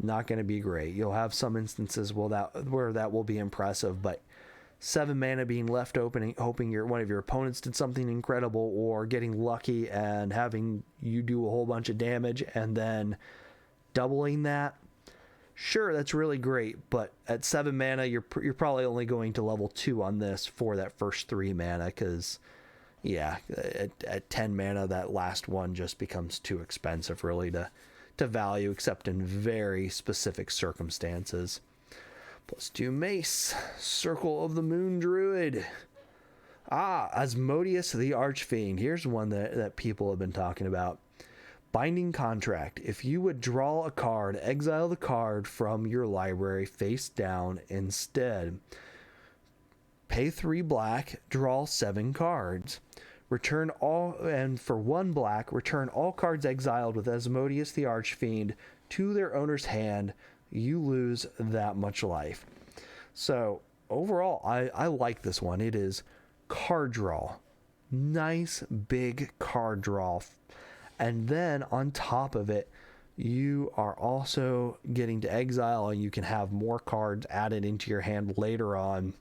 not going to be great. You'll have some instances where that will be impressive, but 7 mana being left open, hoping one of your opponents did something incredible, or getting lucky and having you do a whole bunch of damage and then doubling that. Sure, that's really great, but at 7 mana, you're probably only going to level 2 on this for that first 3 mana, because, yeah, at 10 mana, that last one just becomes too expensive, really, to value, except in very specific circumstances. +2 mace, Circle of the Moon Druid. Asmodeus the Archfiend. Here's one that people have been talking about. Binding Contract. If you would draw a card, exile the card from your library face down instead. Pay 3 black, draw 7 cards. Return all, and for 1 black, return all cards exiled with Asmodeus the Archfiend to their owner's hand. You lose that much life. So overall, I like this one. It is card draw, Nice big card draw. And then on top of it, you are also getting to exile, and you can have more cards added into your hand later on.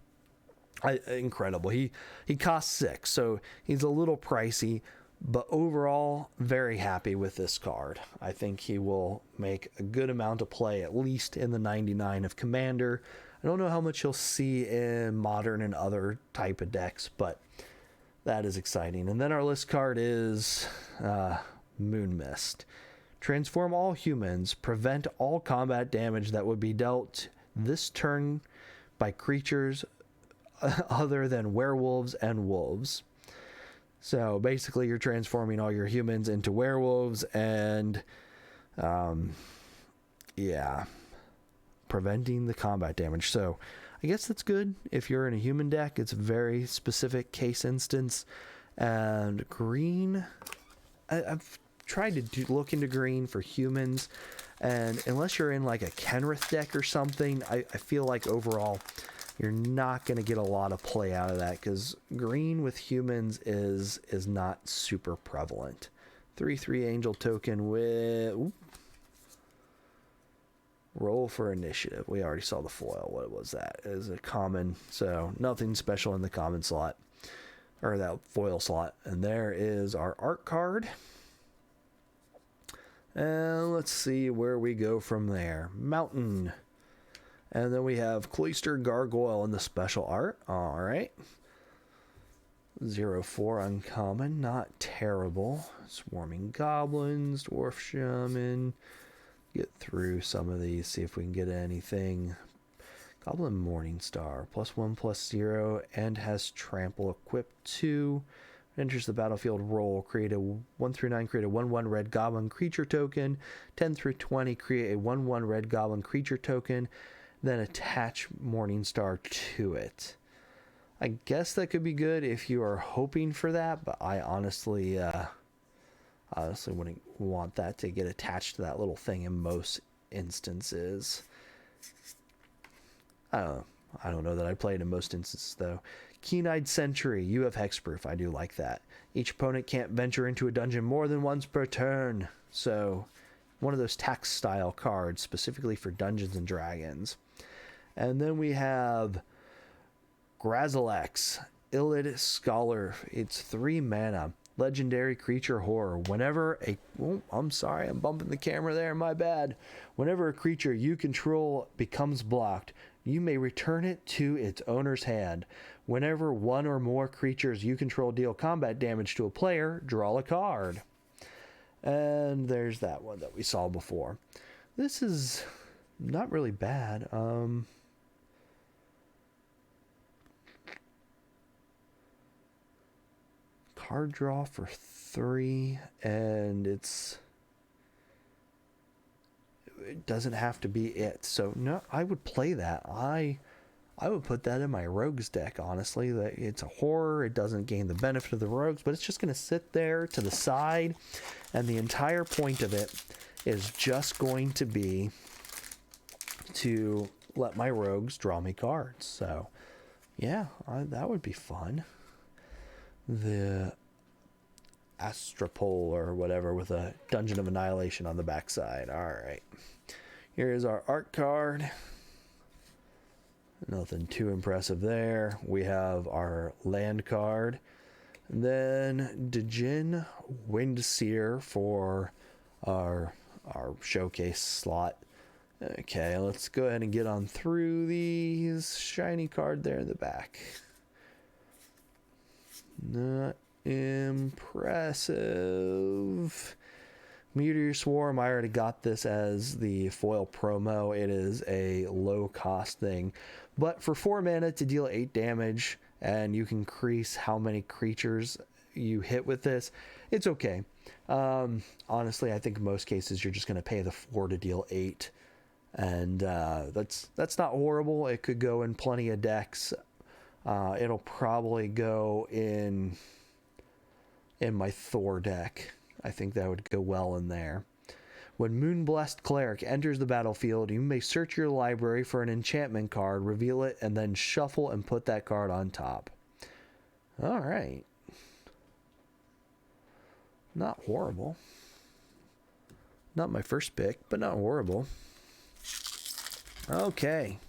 Incredible. He costs 6, so he's a little pricey, but overall, very happy with this card. I think he will make a good amount of play, at least in the 99 of Commander. I don't know how much you'll see in Modern and other type of decks, but that is exciting. And then our list card is Moon Mist. Transform all humans. Prevent all combat damage that would be dealt this turn by creatures other than werewolves and wolves. So basically you're transforming all your humans into werewolves and preventing the combat damage. So I guess that's good if you're in a human deck. It's a very specific case instance. And green, I've tried to look into green for humans, and unless you're in like a Kenrith deck or something, I feel like overall you're not going to get a lot of play out of that, because green with humans is not super prevalent. 3/3 angel token with roll for initiative. We already saw the foil. What was that? It is a common, so nothing special in the common slot or that foil slot. And there is our art card. And let's see where we go from there. Mountain. And then we have Cloister Gargoyle in the special art. All right. 0/4 uncommon. Not terrible. Swarming Goblins. Dwarf Shaman. Get through some of these. See if we can get anything. Goblin Morningstar. +1/+0. And has Trample equipped 2. Enters the battlefield, roll, create a 1/9, create a 1/1 red goblin creature token. 10/20, create a 1/1 red goblin creature token. Then attach Morningstar to it. I guess that could be good if you are hoping for that, but I honestly wouldn't want that to get attached to that little thing in most instances. I don't know that I played in most instances, though. Keen-Eyed Sentry. You have hexproof. I do like that. Each opponent can't venture into a dungeon more than once per turn. So, one of those tax-style cards, specifically for Dungeons and Dragons. And then we have Grazilex. Illid Scholar. It's 3 mana. Legendary creature horror. Whenever a... Oh, I'm sorry. I'm bumping the camera there. My bad. Whenever a creature you control becomes blocked, you may return it to its owner's hand. Whenever one or more creatures you control deal combat damage to a player, draw a card. And there's that one that we saw before. This is not really bad. Card draw for 3, and it doesn't have to be it. So no, I would play that. I would put that in my rogues deck, honestly. That it's a horror, it doesn't gain the benefit of the rogues, but it's just going to sit there to the side, and the entire point of it is just going to be to let my rogues draw me cards. So yeah, that would be fun. The Astropole or whatever with a Dungeon of Annihilation on the backside. Alright. Here is our art card. Nothing too impressive there. We have our land card. And then Djinn Windseer for our showcase slot. Okay, let's go ahead and get on through these. Shiny card there in the back. Not impressive. Meteor Swarm, I already got this as the foil promo. It is a low cost thing, but for 4 mana to deal 8 damage, and you can increase how many creatures you hit with this, it's okay. Honestly, I think in most cases you're just going to pay the 4 to deal 8, and that's not horrible. It could go in plenty of decks. It'll probably go in my Thor deck. I think that would go well in there. When Moonblessed Cleric enters the battlefield, you may search your library for an enchantment card, reveal it, and then shuffle and put that card on top. Alright. Not horrible. Not my first pick, but not horrible. Okay.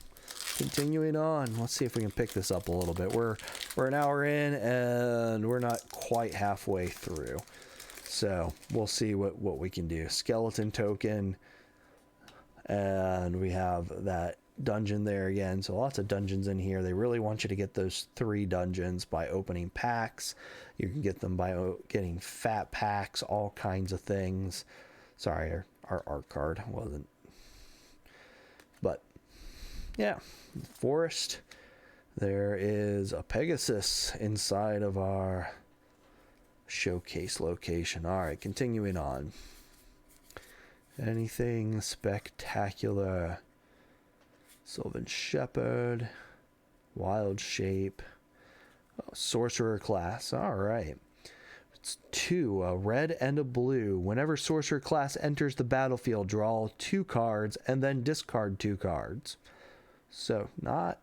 Continuing on. Let's see if we can pick this up a little bit. We're an hour in and we're not quite halfway through. So we'll see what we can do. Skeleton token. And we have that dungeon there again. So lots of dungeons in here. They really want you to get those 3 dungeons by opening packs. You can get them by getting fat packs, all kinds of things. Sorry, our art card wasn't. But yeah, forest. There is a Pegasus inside of our showcase location. All right, continuing on. Anything spectacular? Sylvan Shepherd, Wild Shape, Sorcerer class. All right. It's 2, a red and a blue. Whenever Sorcerer class enters the battlefield, draw 2 cards and then discard 2 cards. So not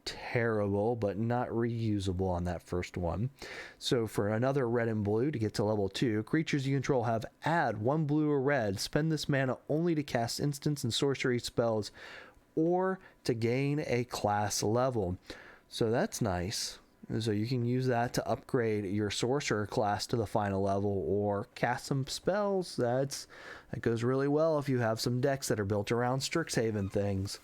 terrible, but not reusable on that first one. So for another red and blue to get to level 2, creatures you control have add 1 blue or red. Spend this mana only to cast instants and sorcery spells or to gain a class level. So that's nice. So you can use that to upgrade your sorcerer class to the final level or cast some spells. That goes really well if you have some decks that are built around Strixhaven things.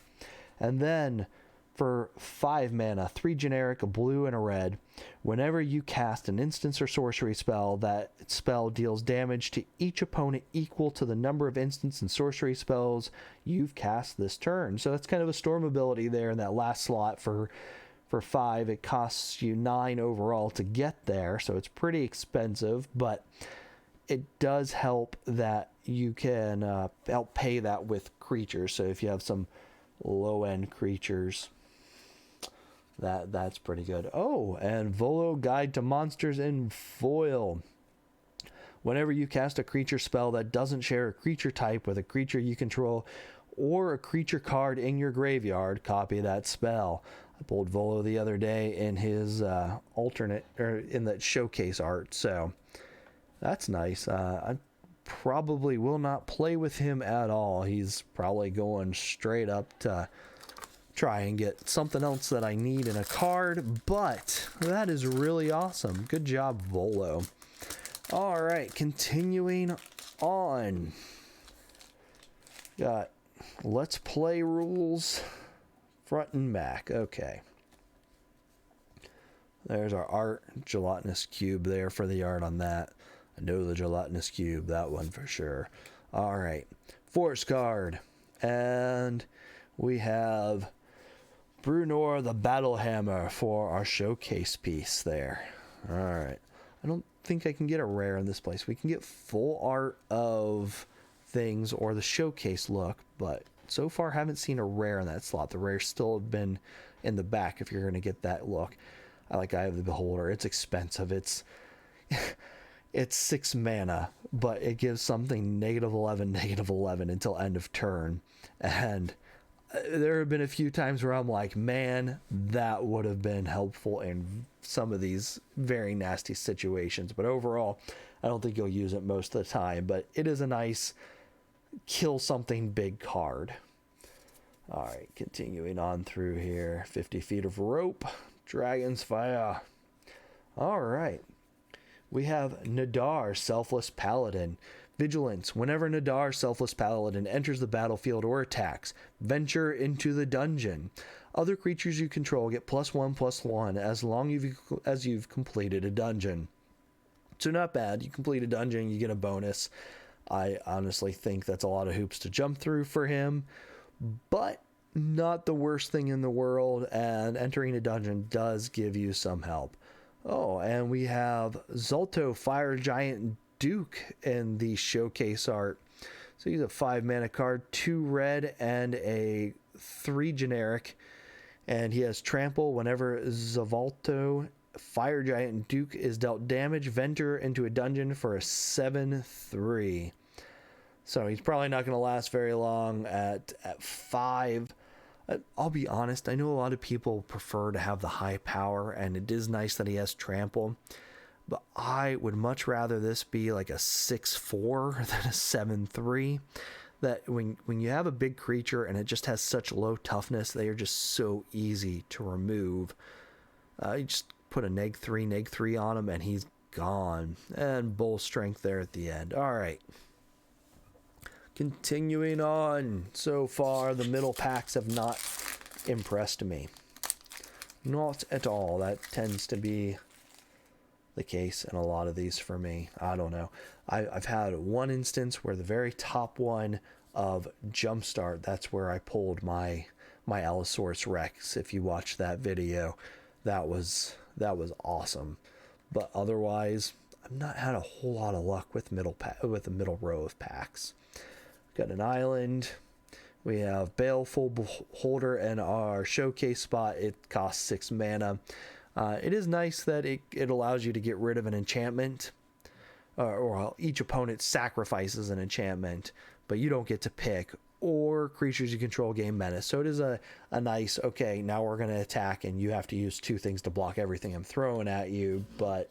And then for 5 mana, 3 generic, a blue and a red, whenever you cast an instance or sorcery spell, that spell deals damage to each opponent equal to the number of instance and sorcery spells you've cast this turn. So that's kind of a storm ability there in that last slot for 5. It costs you 9 overall to get there, so it's pretty expensive, but it does help that you can help pay that with creatures. So if you have some low-end creatures, that's pretty good. Oh, and Volo Guide to Monsters in foil. Whenever you cast a creature spell that doesn't share a creature type with a creature you control or a creature card in your graveyard, copy that spell. I pulled Volo the other day in his alternate, or in that showcase art, so that's nice. I probably will not play with him at all. He's probably going straight up to try and get something else that I need in a card, but that is really awesome. Good job, Volo. All right, continuing on. Got Let's Play rules front and back. Okay. There's our art. Gelatinous cube there for the art on that. I know the gelatinous cube, that one for sure. All right. Force card. And we have Brunor the Battlehammer for our showcase piece there. All right. I don't think I can get a rare in this place. We can get full art of things or the showcase look, but so far haven't seen a rare in that slot. The rares still have been in the back if you're going to get that look. I like Eye of the Beholder. It's expensive. It's 6 mana, but it gives something -11 until end of turn. And there have been a few times where I'm like, man, that would have been helpful in some of these very nasty situations. But overall, I don't think you'll use it most of the time. But it is a nice kill something big card. All right, continuing on through here. 50 feet of rope. Dragon's Fire. All right. We have Nadar, Selfless Paladin. Vigilance. Whenever Nadar, Selfless Paladin, enters the battlefield or attacks, venture into the dungeon. Other creatures you control get +1/+1 as long as you've completed a dungeon. So not bad. You complete a dungeon, you get a bonus. I honestly think that's a lot of hoops to jump through for him, but not the worst thing in the world, and entering a dungeon does give you some help. Oh, and we have Zolto, Fire Giant Duke in the showcase art. So he's a 5 mana card, 2 red and a 3 generic, and he has trample. Whenever Zolto, Fire Giant Duke, is dealt damage, venture into a dungeon for a 7/3. So he's probably not going to last very long at 5. I'll be honest, I know a lot of people prefer to have the high power, and it is nice that he has trample. but I would much rather this be like a 6/4 than a 7/3. That when you have a big creature and it just has such low toughness, they are just so easy to remove. You just put a neg 3 on him and he's gone. And bull strength there at the end. All right. Continuing on. So far, the middle packs have not impressed me. Not at all. That tends to be the case in a lot of these for me. I don't know. I've had one instance where the very top one of Jumpstart, that's where I pulled my Allosaurus Rex. If you watched that video, that was awesome. But otherwise, I've not had a whole lot of luck with the middle row of packs. Got an island. We have Baleful Beholder in our showcase spot. It costs 6 mana. It is nice that it allows you to get rid of an enchantment, or each opponent sacrifices an enchantment, but you don't get to pick, or creatures you control gain menace. So it is a nice, okay, now we're going to attack and you have to use 2 things to block everything I'm throwing at you. But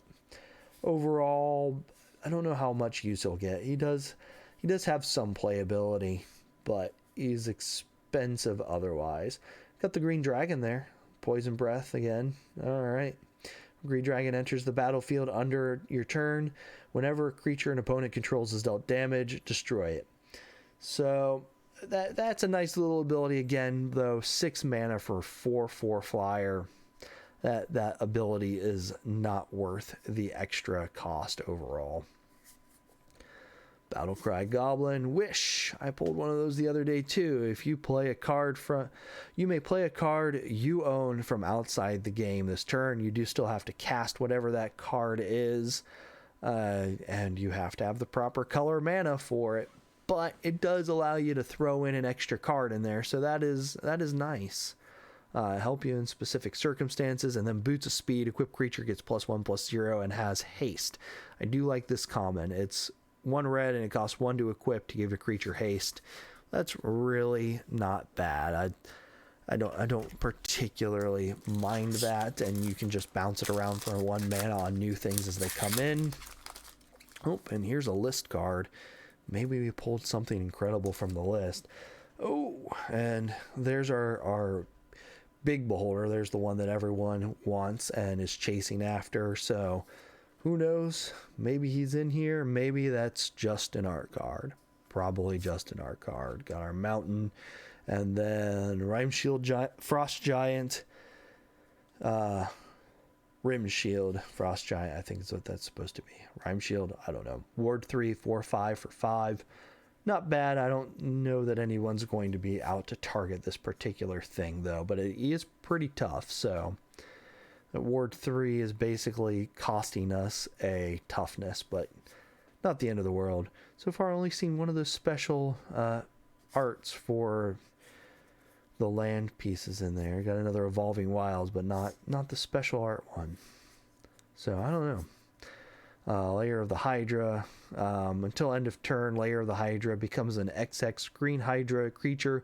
overall, I don't know how much use he'll get. He does have some playability, but he's expensive otherwise. Got the green dragon there. Poison breath again. All right. Green dragon enters the battlefield under your turn. Whenever a creature an opponent controls is dealt damage, destroy it. So that's a nice little ability again, though. 6 mana for 4/4 flyer. That ability is not worth the extra cost overall. Battlecry Goblin Wish. I pulled one of those the other day too. If you play a card you may play a card you own from outside the game this turn. You do still have to cast whatever that card is, and you have to have the proper color mana for it. But it does allow you to throw in an extra card in there, so that is nice. Help you in specific circumstances. And then Boots of Speed. Equipped creature gets +1/+0 and has haste. I do like this common. It's 1 red and it costs 1 to equip to give a creature haste. That's really not bad. I don't particularly mind that, and you can just bounce it around for 1 mana on new things as they come in. Oh, and here's a list card. Maybe we pulled something incredible from the list. Oh, and there's our big beholder. There's the one that everyone wants and is chasing after. So who knows? Maybe he's in here. Maybe that's just an art card. Probably just an art card. Got our mountain, and then Rime Shield, Frost Giant, Rim Shield, Frost Giant. I think is what that's supposed to be. Rime Shield. I don't know. Ward 3, 4, 5 for 5. Not bad. I don't know that anyone's going to be out to target this particular thing though, but it is pretty tough. So Ward 3 is basically costing us a toughness, but not the end of the world. So far, I've only seen one of those special arts for the land pieces in there. Got another Evolving Wilds, but not the special art one. So I don't know. Layer of the Hydra. Until end of turn, Layer of the Hydra becomes an XX green Hydra creature.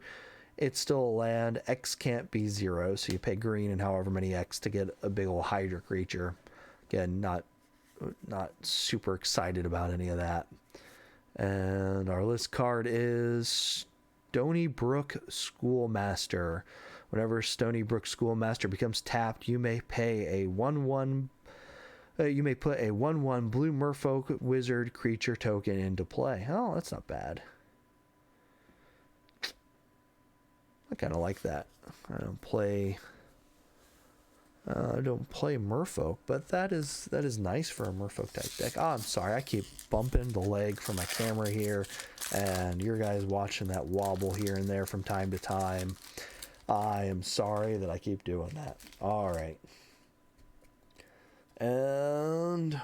It's still a land. X can't be 0, so you pay green and however many X to get a big old Hydra creature. Again, not super excited about any of that. And our list card is Stony Brook Schoolmaster. Whenever Stony Brook Schoolmaster becomes tapped, you may pay a 1/1. You may put a 1/1 blue Merfolk Wizard creature token into play. Oh, that's not bad. I kind of like that. I don't play Merfolk, but that is nice for a Merfolk type deck. Oh, I'm sorry, I keep bumping the leg from my camera here, and your guys watching that wobble here and there from time to time. I am sorry that I keep doing that. All right, and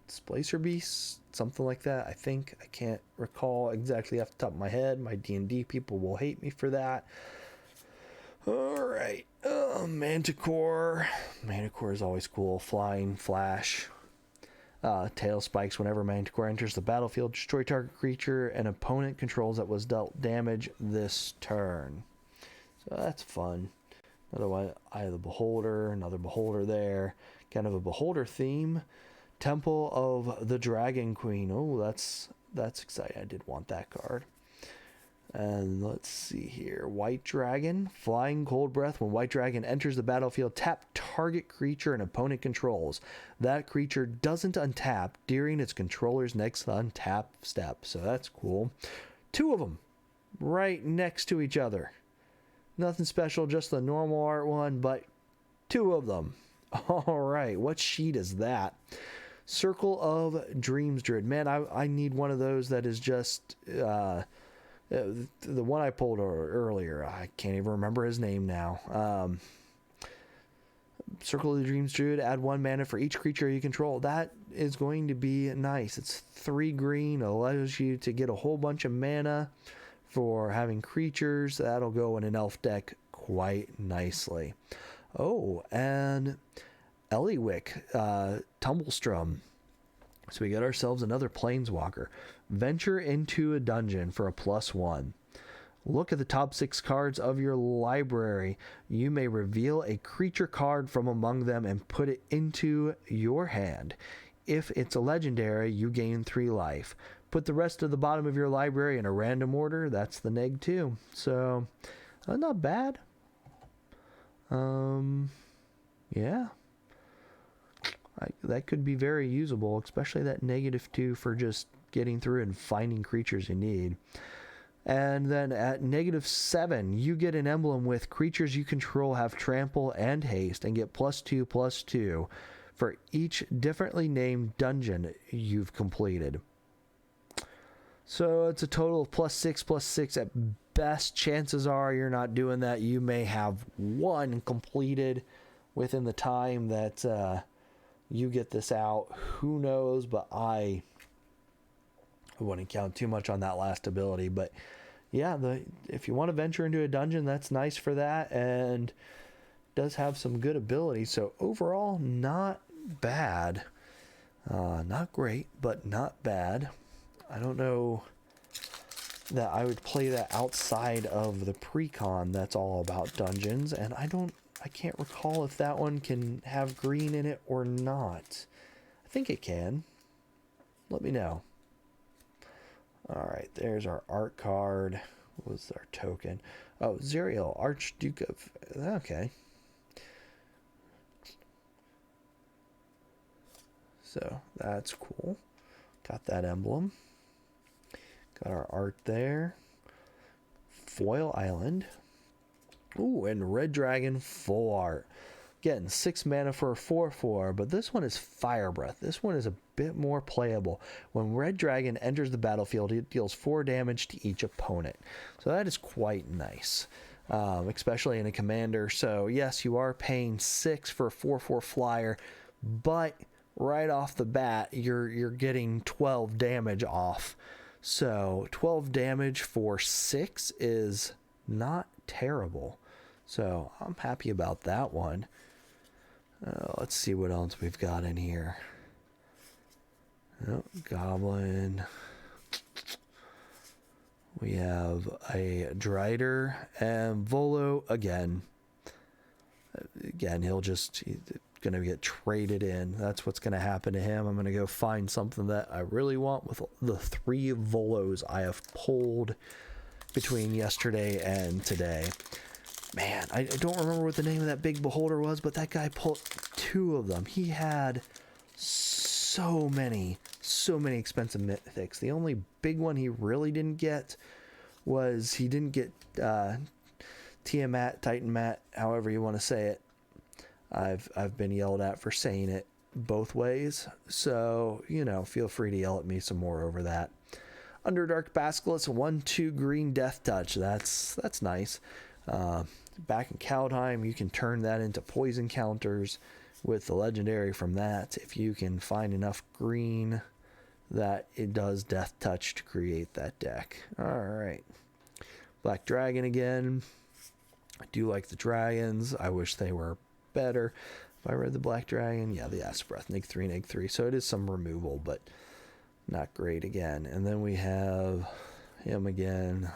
Displacer Beast, something like that. I think I can't recall exactly off the top of my head. My D&D people will hate me for that. All right, Manticore. Manticore is always cool. Flying Flash. Tail spikes. Whenever Manticore enters the battlefield, destroy target creature an opponent controls that was dealt damage this turn. So that's fun. Another one, Eye of the Beholder, another Beholder there. Kind of a Beholder theme. Temple of the Dragon Queen. Oh, that's exciting. I did want that card. And let's see here. White Dragon, Flying Cold Breath. When White Dragon enters the battlefield, tap target creature an opponent controls. That creature doesn't untap during its controller's next untap step. So that's cool. 2 of them right next to each other. Nothing special, just the normal art one, but 2 of them. All right, what sheet is that? Circle of Dreams Druid. Man, I need one of those that is just... the one I pulled earlier, I can't even remember his name now. Circle of the Dreams Druid, add 1 mana for each creature you control. That is going to be nice. It's 3 green, allows you to get a whole bunch of mana for having creatures. That'll go in an elf deck quite nicely. Oh, and Eliwick, Tumblestrum. So we got ourselves another Planeswalker. Venture into a dungeon for a +1. Look at the top 6 cards of your library. You may reveal a creature card from among them and put it into your hand. If it's a legendary, you gain 3 life. Put the rest of the bottom of your library in a random order. That's the neg 2. So, not bad. Yeah. That could be very usable, especially that -2 for just getting through and finding creatures you need. And then at -7, you get an emblem with creatures you control have trample and haste and get +2/+2 for each differently named dungeon you've completed. So it's a total of +6/+6 at best. Chances are you're not doing that. You may have 1 completed within the time that you get this out. Who knows, but I wouldn't count too much on that last ability. But yeah, if you want to venture into a dungeon, that's nice for that, and does have some good ability. So overall, not bad. Not great, but not bad. I don't know that I would play that outside of the pre-con that's all about dungeons, and I can't recall if that one can have green in it or not. I think it can. Let me know. Alright, there's our art card. What was our token? Oh, Zerial, Archduke of... Okay. So, that's cool. Got that emblem. Got our art there. Foil Island. Ooh, and Red Dragon full art. Getting 6 mana for a 4/4, but this one is Fire Breath. This one is a bit more playable. When Red Dragon enters the battlefield, it deals 4 damage to each opponent. So that is quite nice, especially in a commander. So yes, you are paying 6 for a 4/4 flyer, but right off the bat, you're getting 12 damage off. So 12 damage for 6 is not terrible. So I'm happy about that one. Let's see what else we've got in here. Oh, Goblin. We have a Drider and Volo again. Again, he's going to get traded in. That's what's going to happen to him. I'm going to go find something that I really want with the 3 Volos I have pulled between yesterday and today. Man, I don't remember what the name of that big beholder was, but that guy pulled 2 of them. He had so many expensive mythics. The only big one he really didn't get was he didn't get Tiamat, Titan Mat, however you want to say it. I've been yelled at for saying it both ways, so feel free to yell at me some more over that. Underdark Basilisk, 1/2 green Death Touch. That's nice. Back in Kaldheim, you can turn that into poison counters with the legendary from that. If you can find enough green that it does Death Touch to create that deck. Alright. Black Dragon again. I do like the dragons. I wish they were better. If I read the Black Dragon, yeah, the Acid Breath, neg 3. So it is some removal, but not great again. And then we have him again.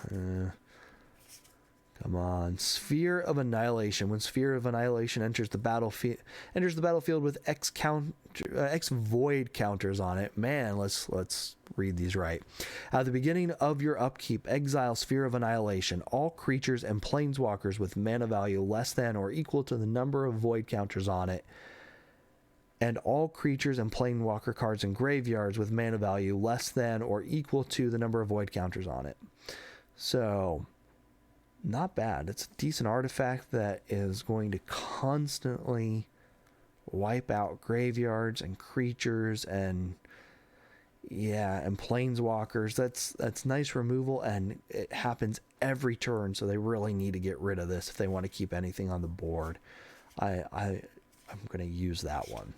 Come on, Sphere of Annihilation. When Sphere of Annihilation enters the battlefield with X void counters on it. Man, let's read these right. At the beginning of your upkeep, exile Sphere of Annihilation. All creatures and planeswalkers with mana value less than or equal to the number of void counters on it, and all creatures and planewalker cards in graveyards with mana value less than or equal to the number of void counters on it. So, not bad. It's a decent artifact that is going to constantly wipe out graveyards and creatures and planeswalkers. That's nice removal, and it happens every turn, so they really need to get rid of this if they want to keep anything on the board. I'm going to use that one.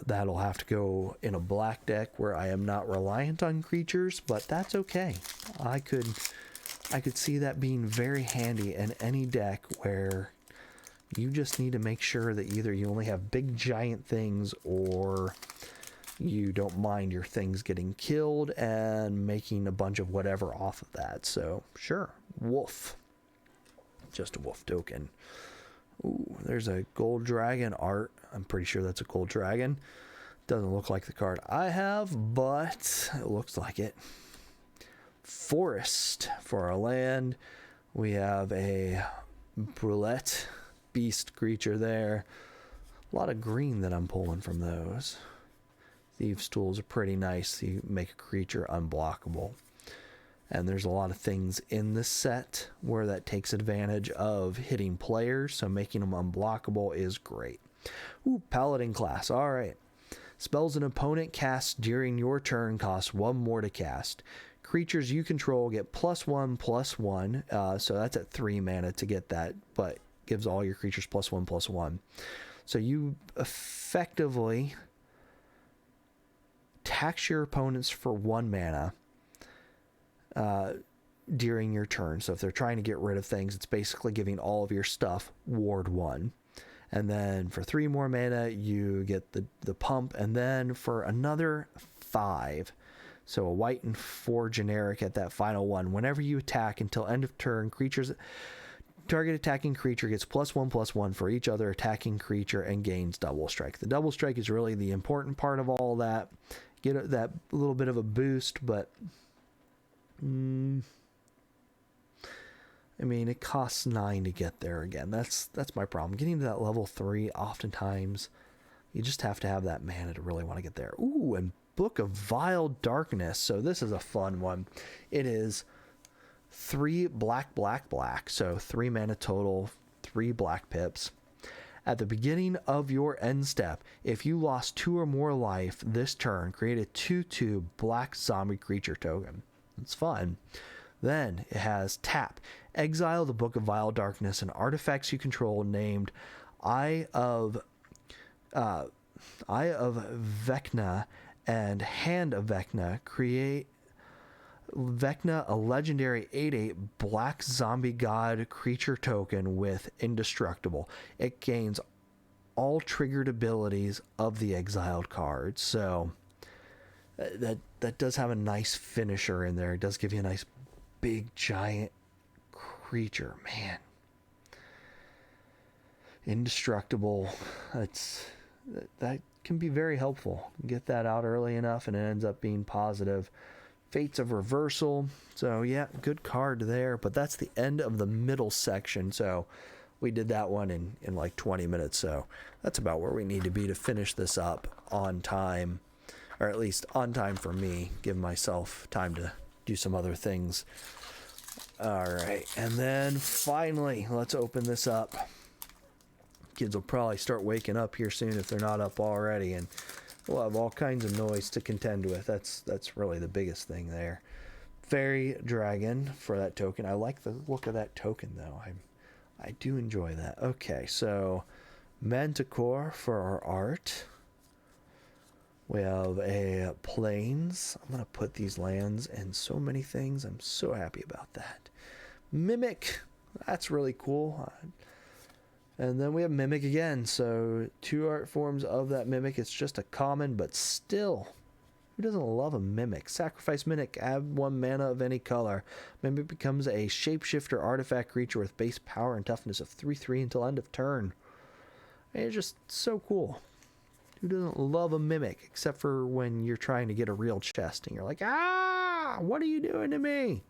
That'll have to go in a black deck where I am not reliant on creatures, but that's okay. I could see that being very handy in any deck where you just need to make sure that either you only have big giant things or you don't mind your things getting killed and making a bunch of whatever off of that. So sure, wolf. Just a wolf token. Ooh, there's a gold dragon art. I'm pretty sure that's a gold dragon. Doesn't look like the card I have, but it looks like it. Forest for our land. We have a brulette beast creature there. A lot of green that I'm pulling from those. Thieves' tools are pretty nice. You make a creature unblockable. And there's a lot of things in this set where that takes advantage of hitting players, so making them unblockable is great. Ooh, Paladin class. All right. Spells an opponent casts during your turn cost 1 more to cast. Creatures you control get +1/+1. So that's at 3 mana to get that, but gives all your creatures +1/+1. So you effectively tax your opponents for 1 mana during your turn. So if they're trying to get rid of things, it's basically giving all of your stuff ward 1. And then for 3 more mana, you get the pump. And then for another 5, so a white and 4 generic at that final one. Whenever you attack until end of turn, target attacking creature gets +1/+1 for each other attacking creature and gains double strike. The double strike is really the important part of all that. Get that little bit of a boost, but I mean, it costs 9 to get there again. That's my problem. Getting to that level 3, oftentimes, you just have to have that mana to really want to get there. Ooh, and Book of Vile Darkness. So this is a fun one. It is 3 black, so 3 mana total, 3 black pips. At the beginning of your end step, if you lost 2 or more life this turn, create a 2/2 black zombie creature token. It's fun. Then it has tap. Exile the Book of Vile Darkness and artifacts you control named Eye of Vecna and Hand of Vecna. Create Vecna, a legendary 8/8 black zombie god creature token with indestructible. It gains all triggered abilities of the exiled card. So that does have a nice finisher in there. It does give you a nice big giant creature. Man, indestructible. That can be very helpful. Get that out early enough and it ends up being positive. Fates of Reversal. So yeah, good card there, but that's the end of the middle section. So we did that one in like 20 minutes. So that's about where we need to be to finish this up on time, or at least on time for me. Give myself time to do some other things. All right. And then finally, let's open this up. Kids will probably start waking up here soon if they're not up already, and we'll have all kinds of noise to contend with. That's really the biggest thing there. Fairy Dragon for that token. I like the look of that token, though. I do enjoy that. Okay, so Manticore for our art. We have a Plains. I'm going to put these lands in so many things. I'm so happy about that. Mimic. That's really cool. And then we have Mimic again. So 2 art forms of that Mimic. It's just a common, but still Who doesn't love a Mimic? Sacrifice Mimic, add 1 mana of any color. Mimic becomes a shapeshifter artifact creature with base power and toughness of 3/3 until end of turn. It's just so cool. Who doesn't love a Mimic? Except for when you're trying to get a real chest and you're like, ah, what are you doing to me?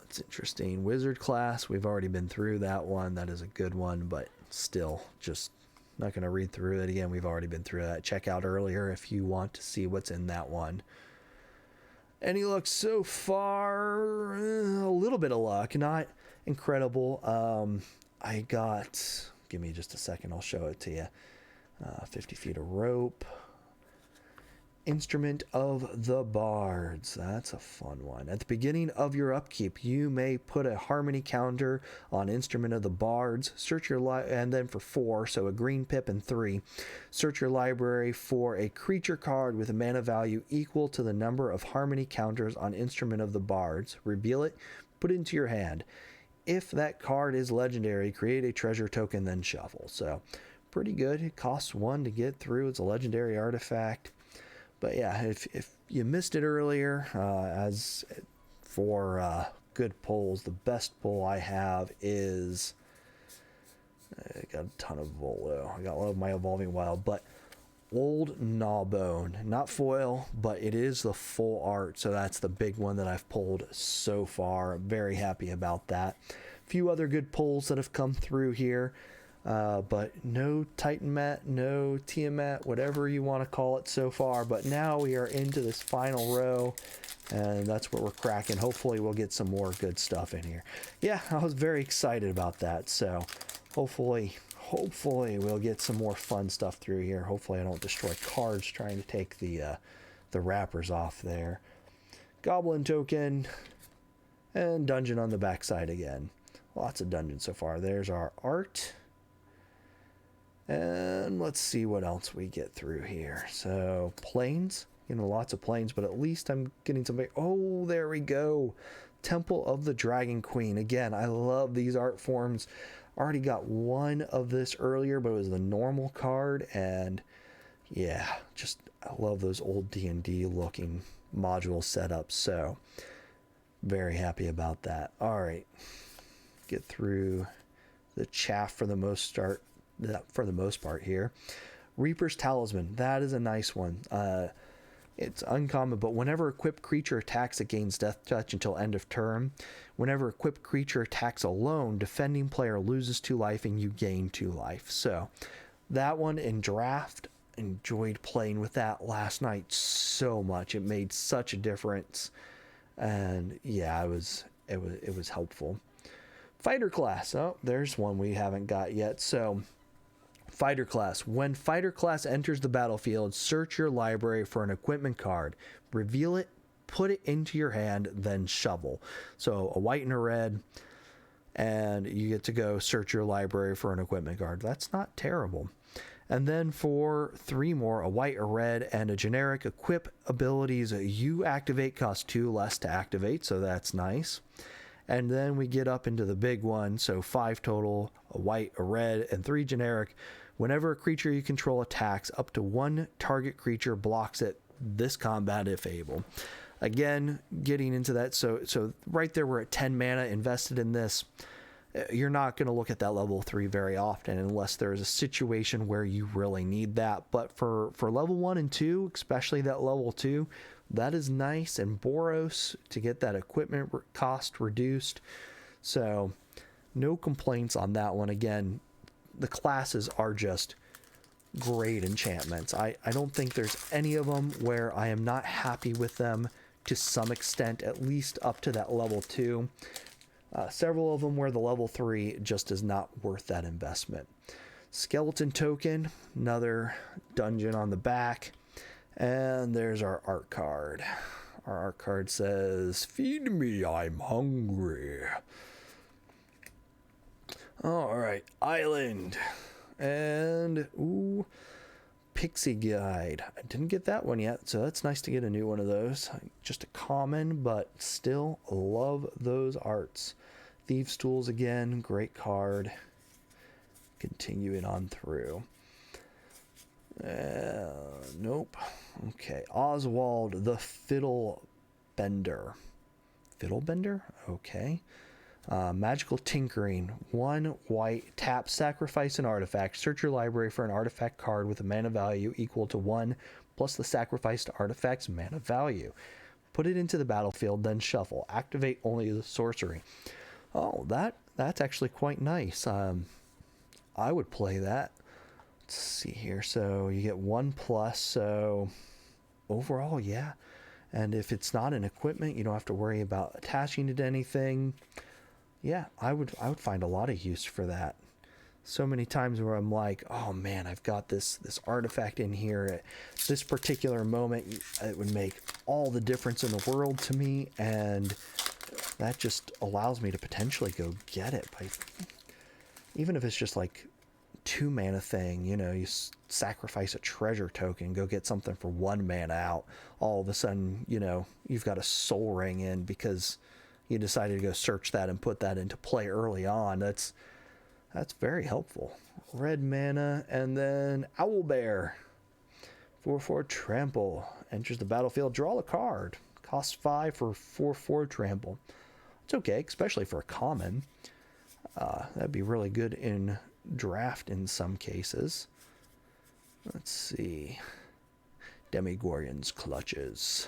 It's interesting. Wizard class, we've already been through that one. That is a good one, but still, just not going to read through it again. We've already been through that. Check out earlier if you want to see what's in that one. Any luck so far? A little bit of luck, not incredible. I got, give me just a second, I'll show it to you. 50 feet of rope. Instrument of the Bards. That's a fun one. At the beginning of your upkeep, you may put a harmony counter on Instrument of the Bards. Search your and then for 4, so a green pip and 3. Search your library for a creature card with a mana value equal to the number of harmony counters on Instrument of the Bards. Reveal it, put it into your hand. If that card is legendary, create a treasure token, then shuffle. So, pretty good. It costs 1 to get through. It's a legendary artifact. But yeah, if you missed it earlier, as for good pulls, the best pull I have is, I got a ton of Volo. I got a lot of my Evolving Wild, but Old Gnawbone, not foil, but it is the full art, so that's the big one that I've pulled so far. I'm very happy about that. A few other good pulls that have come through here. But no Titan Mat, no Tiamat, whatever you want to call it so far. But now we are into this final row, and that's what we're cracking. Hopefully we'll get some more good stuff in here. Yeah, I was very excited about that. So hopefully we'll get some more fun stuff through here. Hopefully I don't destroy cards trying to take the wrappers off there. Goblin token and dungeon on the backside again. Lots of dungeons so far. There's our art. And let's see what else we get through here. So, planes. Lots of planes, but at least I'm getting something. Oh, there we go. Temple of the Dragon Queen. Again, I love these art forms. Already got one of this earlier, but it was the normal card. And, yeah, just I love those old D&D looking module setups. So, very happy about that. All right. Get through the chaff for the most part here. Reaper's Talisman, that is a nice one. It's uncommon, but whenever equipped creature attacks, it gains Death Touch until end of turn. Whenever equipped creature attacks alone, defending player loses 2 life and you gain 2 life. So that one in draft, enjoyed playing with that last night so much. It made such a difference, and yeah, it was helpful. Fighter class. Oh, there's one we haven't got yet. So, fighter class. When fighter class enters the battlefield, search your library for an equipment card. Reveal it, put it into your hand, then shovel. So, a white and a red, and you get to go search your library for an equipment card. That's not terrible. And then for 3 more, a white, a red, and a generic equip abilities you activate cost 2 less to activate, so that's nice. And then we get up into the big one, so 5 total, a white, a red, and 3 generic. Whenever a creature you control attacks, up to 1 target creature blocks it this combat if able. Again, getting into that, so right there we're at 10 mana invested in this. You're not going to look at that level 3 very often unless there's a situation where you really need that. But for level 1 and 2, especially that level 2, that is nice. And Boros to get that equipment cost reduced. So no complaints on that one. Again, the classes are just great enchantments. I don't think there's any of them where I am not happy with them to some extent, at least up to that level 2. Several of them where the level 3 just is not worth that investment. Skeleton token, another dungeon on the back. And there's our art card. Our art card says, "Feed me, I'm hungry." All right, island. And, ooh, Pixie Guide. I didn't get that one yet, so that's nice to get a new one of those. Just a common, but still love those arts. Thieves' Tools again, great card. Continuing on through. Nope. Okay. Oswald the Fiddle Bender. Fiddle Bender? Okay. Magical Tinkering. 1 white. Tap, sacrifice an artifact. Search your library for an artifact card with a mana value equal to 1 plus the sacrificed artifact's mana value. Put it into the battlefield, then shuffle. Activate only the sorcery. Oh, that's actually quite nice. I would play that. Let's see here. So you get 1+, so overall, yeah. And if it's not an equipment, you don't have to worry about attaching it to anything. Yeah, I would find a lot of use for that. So many times where I'm like, oh man, I've got this artifact in here at this particular moment. It would make all the difference in the world to me, and that just allows me to potentially go get it. Even if it's just like 2 mana thing, you know, you sacrifice a treasure token, go get something for 1 mana out. All of a sudden, you know, you've got a soul ring in because you decided to go search that and put that into play early on. That's very helpful. Red mana, and then Owlbear. 4/4 trample. Enters the battlefield, draw a card. Costs 5 for 4/4 trample. It's okay, especially for a common. That'd be really good in draft in some cases. Let's see. Demigorgon's Clutches.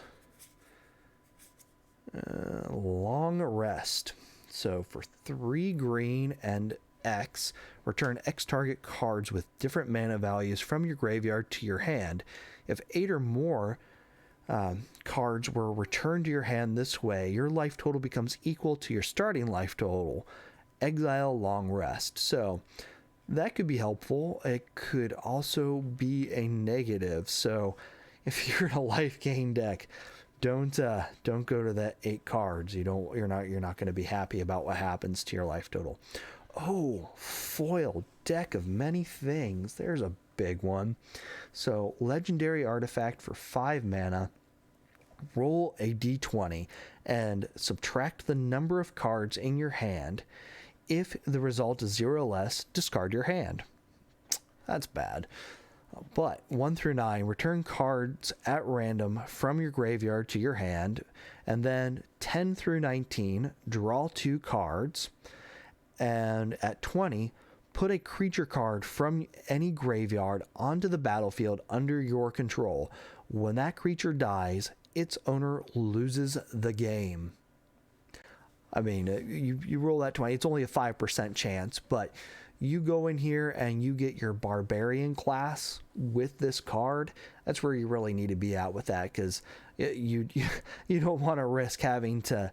Long Rest. So for 3 green and X, return X target cards with different mana values from your graveyard to your hand. If 8 or more cards were returned to your hand this way, your life total becomes equal to your starting life total. Exile Long Rest. So that could be helpful. It could also be a negative. So if you're in a life gain deck, don't go to that 8 cards. You're not going to be happy about what happens to your life total. Oh, foil deck of many things. There's a big one. So legendary artifact for 5 mana. Roll a d20 and subtract the number of cards in your hand. If the result is 0 or less, discard your hand. That's bad. But 1 through 9, return cards at random from your graveyard to your hand. And then 10 through 19, draw 2 cards. And at 20, put a creature card from any graveyard onto the battlefield under your control. When that creature dies, its owner loses the game. I mean, you roll that 20, it's only a 5% chance, but you go in here and you get your barbarian class with this card. That's where you really need to be at with that, because you don't want to risk having to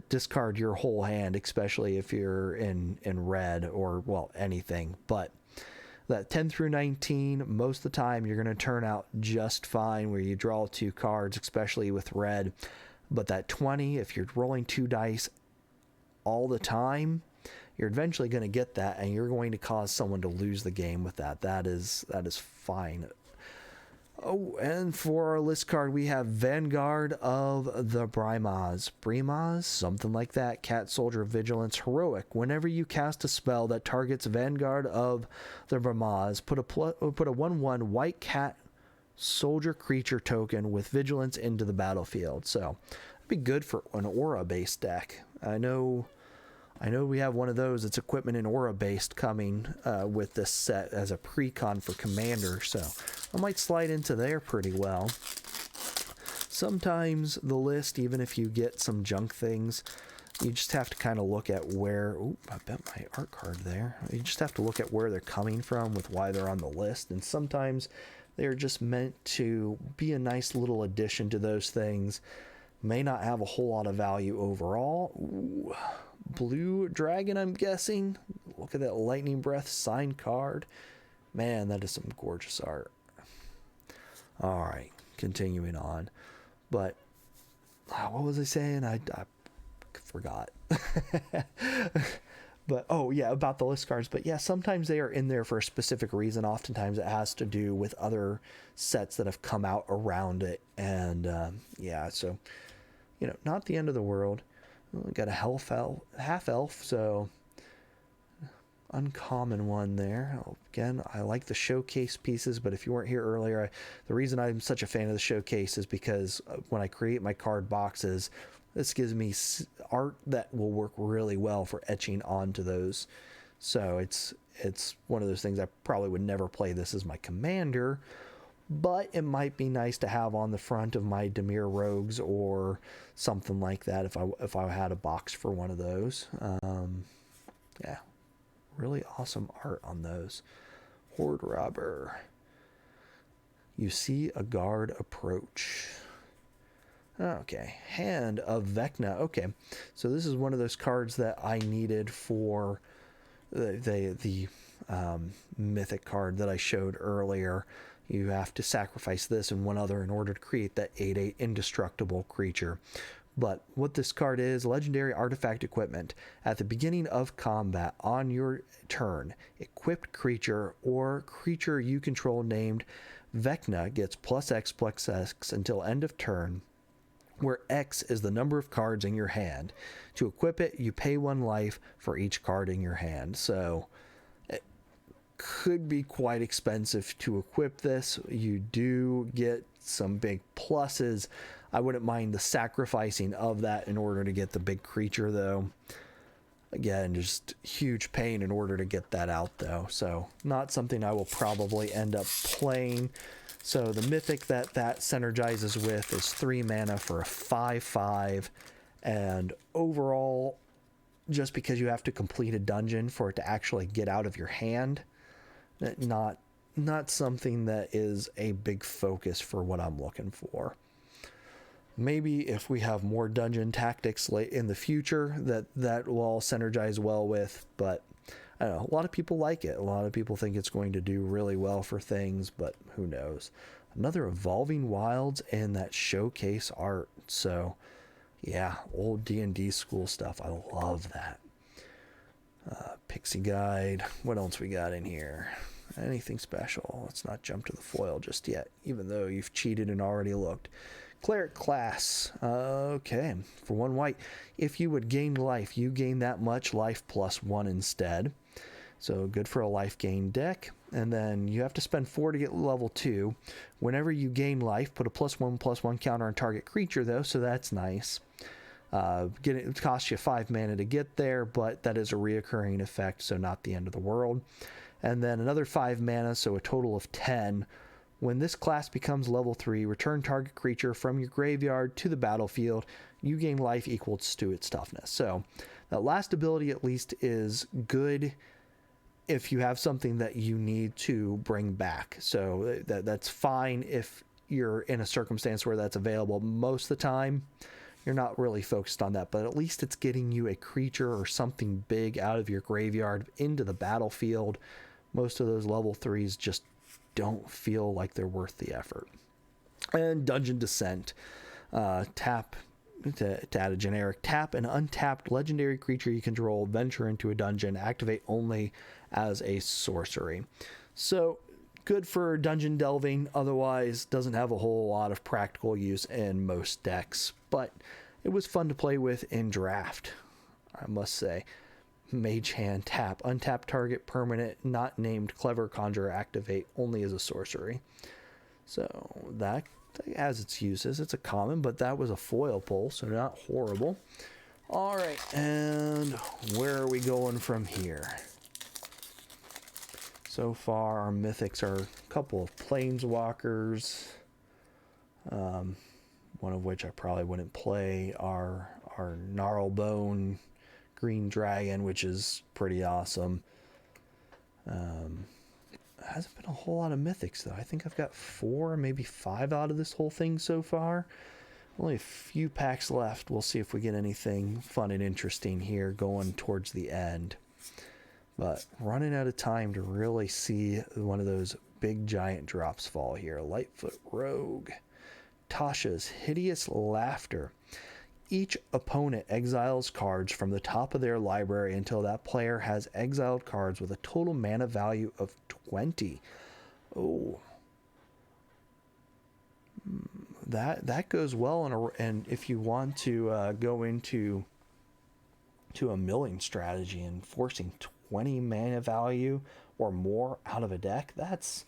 discard your whole hand, especially if you're in red or, well, anything. But that 10 through 19, most of the time you're going to turn out just fine where you draw 2 cards, especially with red. But that 20, if you're rolling 2 dice all the time, you're eventually going to get that, and you're going to cause someone to lose the game with that. That is fine. Oh, and for our list card, we have Vanguard of the Brimaz, something like that. Cat Soldier Vigilance Heroic. Whenever you cast a spell that targets Vanguard of the Brimaz, put a 1/1 white cat soldier creature token with Vigilance into the battlefield. So it'd be good for an aura-based deck. I know we have one of those. It's equipment and aura-based coming with this set as a pre-con for Commander, so I might slide into there pretty well. Sometimes the list, even if you get some junk things, you just have to kind of look at where... Ooh, I bet my art card there. You just have to look at where they're coming from with why they're on the list, and sometimes they're just meant to be a nice little addition to those things. May not have a whole lot of value overall. Ooh. Blue Dragon, I'm guessing. Look at that Lightning Breath signed card. Man, that is some gorgeous art. All right, continuing on. But what was I saying? I forgot. But oh yeah, about the list cards. But yeah, sometimes they are in there for a specific reason. Oftentimes it has to do with other sets that have come out around it. And yeah, so not the end of the world. We got a half elf, so uncommon one there. Again, I like the showcase pieces, but if you weren't here earlier, the reason I'm such a fan of the showcase is because when I create my card boxes, this gives me art that will work really well for etching onto those. So it's one of those things. I probably would never play this as my commander, but it might be nice to have on the front of my Dimir Rogues or something like that if I had a box for one of those. Yeah, really awesome art on those. Horde Robber. You see a guard approach. Okay, Hand of Vecna. Okay, so this is one of those cards that I needed for the mythic card that I showed earlier. You have to sacrifice this and one other in order to create that 8/8 indestructible creature. But what this card is, legendary artifact equipment. At the beginning of combat on your turn, equipped creature or creature you control named Vecna gets +X/+X until end of turn, where X is the number of cards in your hand. To equip it, you pay 1 life for each card in your hand. So it could be quite expensive to equip this. You do get some big pluses. I wouldn't mind the sacrificing of that in order to get the big creature, though. Again, just huge pain in order to get that out, though. So not something I will probably end up playing. So the mythic that synergizes with is 3 mana for a 5/5. And overall, just because you have to complete a dungeon for it to actually get out of your hand, not something that is a big focus for what I'm looking for. Maybe if we have more dungeon tactics late in the future, that will all synergize well with, but I don't know, a lot of people like it. A lot of people think it's going to do really well for things, but who knows. Another Evolving Wilds and that showcase art. So yeah, old D&D school stuff. I love that. Pixie Guide. What else we got in here? Anything special? Let's not jump to the foil just yet, even though you've cheated and already looked. Cleric class. Okay, for 1 white. If you would gain life, you gain that much life +1 instead. So good for a life gain deck. And then you have to spend 4 to get level 2. Whenever you gain life, put a +1/+1 counter on target creature, though, so that's nice. It costs you 5 mana to get there, but that is a reoccurring effect, so not the end of the world. And then another 5 mana, so a total of 10. When this class becomes level 3, return target creature from your graveyard to the battlefield. You gain life equals to its toughness. So that last ability at least is good if you have something that you need to bring back. So that's fine if you're in a circumstance where that's available. Most of the time, you're not really focused on that, but at least it's getting you a creature or something big out of your graveyard into the battlefield. Most of those level 3s just don't feel like they're worth the effort. And Dungeon Descent. Tap to add a generic. Tap an untapped legendary creature you control, venture into a dungeon, activate only as a sorcery. So good for dungeon delving, otherwise doesn't have a whole lot of practical use in most decks, but it was fun to play with in draft, I must say. Mage Hand, tap, untap target permanent not named clever conjurer, activate only as a sorcery. So that has its uses. It's a common, but that was a foil pull, so not horrible. All right, and where are we going from here? So far, our mythics are a couple of planeswalkers, one of which I probably wouldn't play. Our Gnarlbone Green Dragon, which is pretty awesome. Hasn't been a whole lot of mythics, though. I think I've got 4, maybe 5 out of this whole thing so far. Only a few packs left. We'll see if we get anything fun and interesting here going towards the end. But running out of time to really see one of those big giant drops fall here. Lightfoot Rogue. Tasha's Hideous Laughter. Each opponent exiles cards from the top of their library until that player has exiled cards with a total mana value of 20. Oh. That goes well, and if you want to go into a milling strategy and forcing 20 mana value or more out of a deck. That's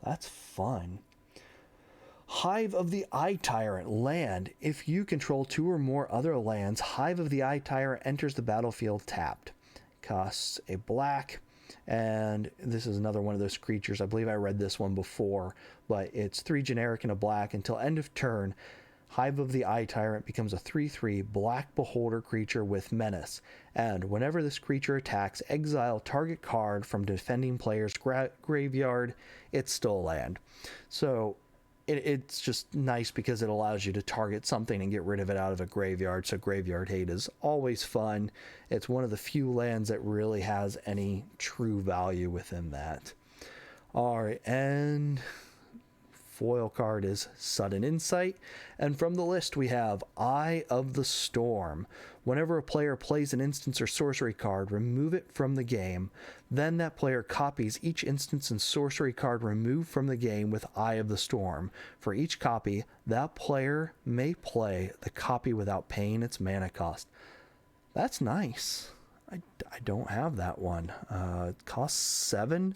fun. Hive of the Eye Tyrant land. If you control 2 or more other lands, Hive of the Eye Tyrant enters the battlefield tapped. Costs a black, and this is another one of those creatures. I believe I read this one before, but it's 3 generic and a black. Until end of turn, Hive of the Eye Tyrant becomes a 3/3 black beholder creature with menace, and whenever this creature attacks, exile target card from defending player's graveyard. It's still land. So it's just nice because it allows you to target something and get rid of it out of a graveyard. So graveyard hate is always fun. It's one of the few lands that really has any true value within that. All right, and foil card is Sudden Insight. And from the list we have Eye of the Storm. Whenever a player plays an instance or sorcery card, remove it from the game. Then that player copies each instance and sorcery card removed from the game with Eye of the Storm. For each copy, that player may play the copy without paying its mana cost. That's nice. I don't have that one. It costs 7,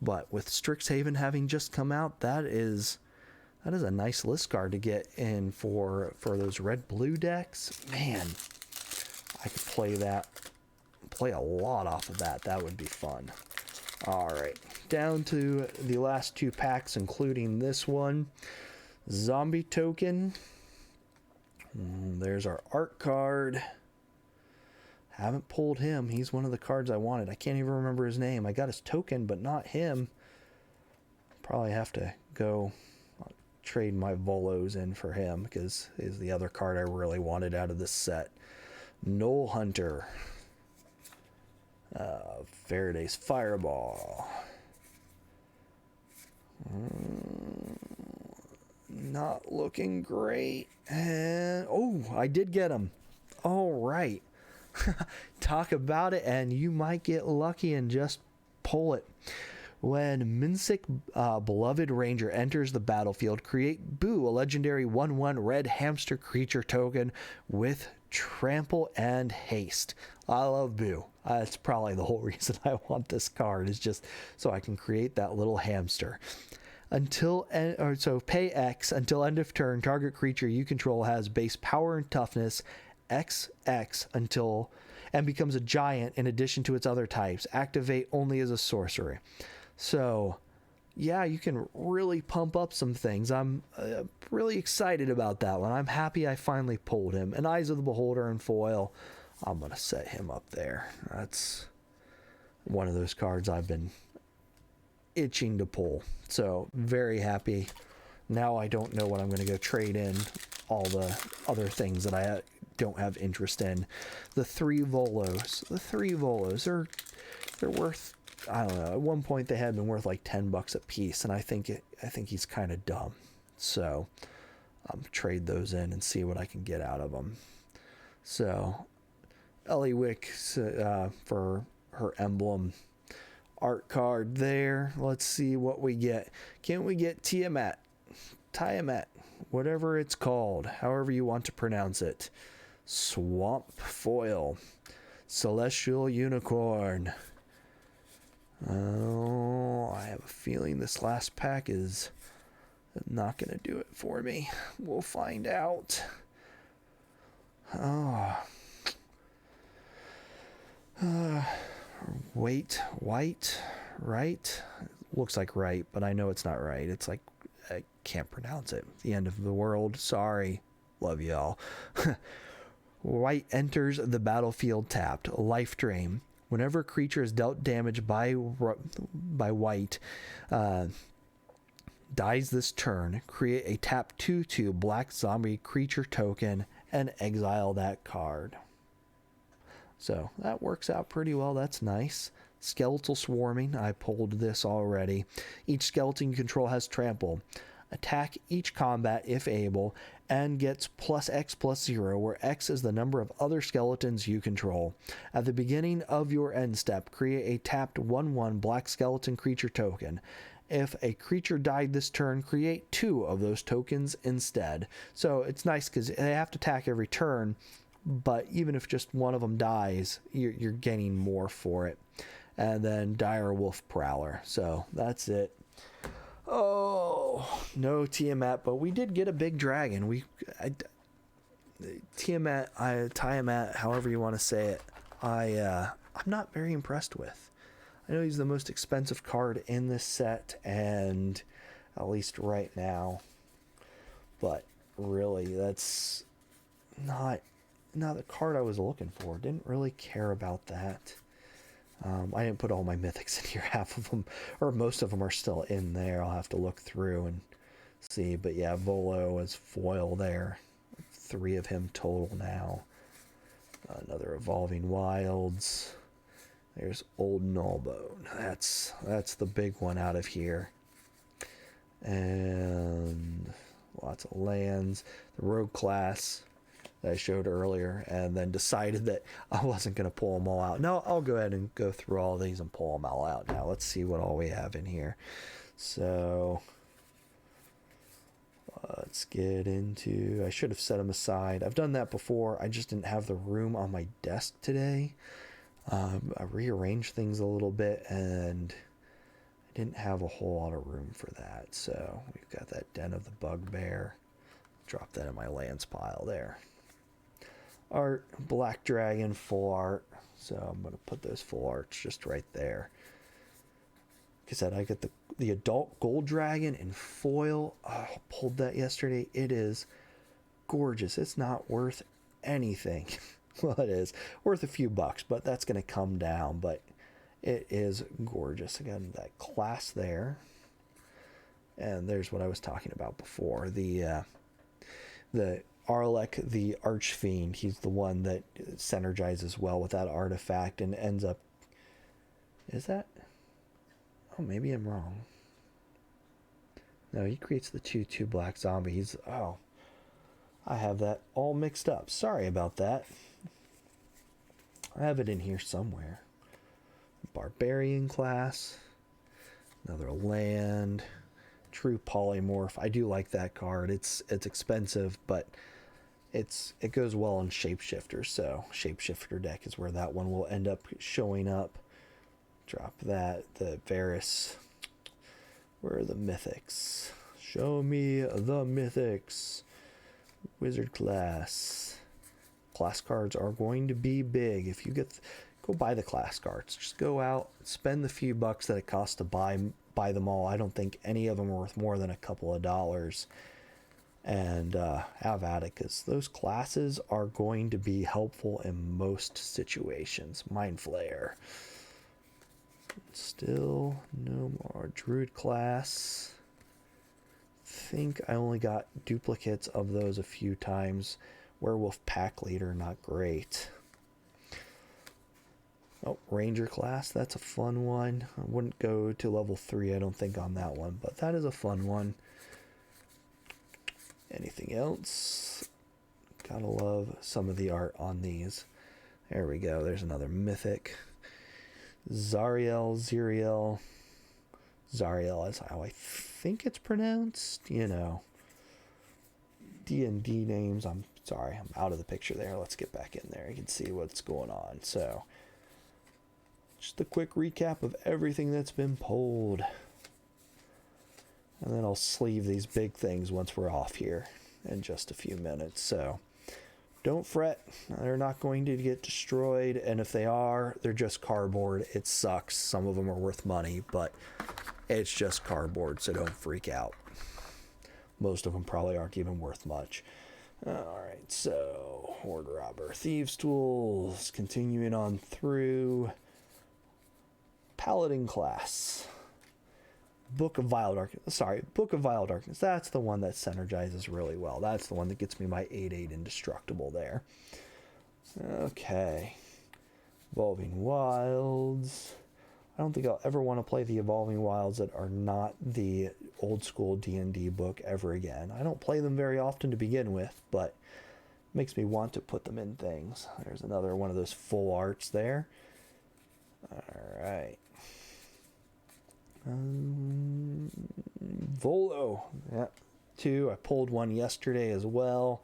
but with Strixhaven having just come out, that is a nice list card to get in for those red-blue decks. Man, I could play a lot off of that. That would be fun. All right, down to the last 2 packs, including this one. Zombie Token. There's our art card. Haven't pulled him. He's one of the cards I wanted. I can't even remember his name. I got his token, but not him. Probably have to go trade my Volos in for him because he's the other card I really wanted out of this set. Knoll Hunter. Faraday's Fireball. Not looking great. And I did get him. All right. Talk about it, and you might get lucky and just pull it. When Minsik Beloved Ranger enters the battlefield, create Boo, a legendary 1/1 red hamster creature token with trample and haste. I love Boo. That's probably the whole reason I want this card, is just so I can create that little hamster. So pay X until end of turn. Target creature you control has base power and toughness XX and becomes a giant in addition to its other types. Activate only as a sorcery. So, yeah, you can really pump up some things. I'm really excited about that one. I'm happy I finally pulled him. And Eyes of the Beholder and foil, I'm going to set him up there. That's one of those cards I've been itching to pull. So, very happy. Now I don't know what I'm going to go trade in all the other things that I don't have interest in. The 3 Volos. They're worth, I don't know. At one point they had been worth like $10 a piece, and I think he's kind of dumb. So trade those in and see what I can get out of them. So Eliwick for her emblem art card there. Let's see what we get. Can we get Tiamat, whatever it's called, however you want to pronounce it. Swamp foil. Celestial Unicorn. Oh, I have a feeling this last pack is not going to do it for me. We'll find out. Wait, white, right? Looks like right, but I know it's not right. It's like, I can't pronounce it. The end of the world. Sorry. Love y'all. White enters the battlefield tapped. Life Drain. Whenever a creature is dealt damage by white, dies this turn, create a tap 2/2 black zombie creature token and exile that card. So that works out pretty well. That's nice. Skeletal Swarming. I pulled this already. Each skeleton you control has trample. Attack each combat if able, and gets +X+0, where X is the number of other skeletons you control. At the beginning of your end step, create a tapped 1/1 black skeleton creature token. If a creature died this turn, create 2 of those tokens instead. So it's nice because they have to attack every turn, but even if just one of them dies, you're getting more for it. and then Dire Wolf Prowler. So that's it. Oh, no Tiamat, but we did get a big dragon. Tiamat, however you want to say it, I'm not very impressed with. I know he's the most expensive card in this set, and at least right now, but really, that's not the card I was looking for. Didn't really care about that. I didn't put all my mythics in here. Half of them, or most of them, are still in there. I'll have to look through and see. But yeah, Volo is foil there. 3 of him total now. Another Evolving Wilds. There's Old Nullbone. That's the big one out of here. And lots of lands. The Rogue class that I showed earlier, and then decided that I wasn't going to pull them all out. No, I'll go ahead and go through all these and pull them all out now. Let's see what all we have in here. So let's get into... I should have set them aside. I've done that before. I just didn't have the room on my desk today. I rearranged things a little bit, and I didn't have a whole lot of room for that. So we've got that Den of the Bugbear. Drop that in my lands pile there. Art, Black Dragon, full art. So I'm going to put those full arts just right there. Like I said, I got the adult gold dragon in foil. Oh, I pulled that yesterday. It is gorgeous. It's not worth anything. Well, it is worth a few bucks, but that's going to come down. But it is gorgeous. Again, that class there. And there's what I was talking about before. The Arlek, the Archfiend, he's the one that synergizes well with that artifact and ends up... Is that... Oh, maybe I'm wrong. No, he creates the 2/2 black zombie. He's... Oh, I have that all mixed up. Sorry about that. I have it in here somewhere. Barbarian class. Another land. True Polymorph. I do like that card. It's expensive, but it goes well in Shapeshifter, so Shapeshifter deck is where that one will end up showing up. Drop that. The Varus. Where are the mythics? Show me the mythics. Wizard class. Class cards are going to be big. If you go buy the class cards. Just go out, spend the few bucks that it costs to buy them all. I don't think any of them are worth more than a couple of dollars. And have at it, because those classes are going to be helpful in most situations. Mind Flayer. Still no more Druid class. Think I only got duplicates of those a few times. Werewolf Pack Leader, not great. Oh, Ranger class, that's a fun one. I wouldn't go to level 3, I don't think, on that one, but that is a fun one. Anything else? Gotta love some of the art on these. There we go, there's another mythic. Zariel is how I think it's pronounced. You know, D&D names. I'm sorry, I'm out of the picture there. Let's get back in there. You can see what's going on. So, just a quick recap of everything that's been pulled. And then I'll sleeve these big things once we're off here in just a few minutes. So, don't fret. They're not going to get destroyed. And if they are, they're just cardboard. It sucks. Some of them are worth money, but it's just cardboard, so don't freak out. Most of them probably aren't even worth much. Alright, so Horde Robber, Thieves Tools, continuing on through. Paladin class. Book of Vile Darkness. That's the one that synergizes really well. That's the one that gets me my 8/8 indestructible there. Okay. Evolving Wilds. I don't think I'll ever want to play the Evolving Wilds that are not the old school D&D book ever again. I don't play them very often to begin with, but it makes me want to put them in things. There's another one of those full arts there. Alright. Volo. Yeah, 2. I pulled one yesterday as well.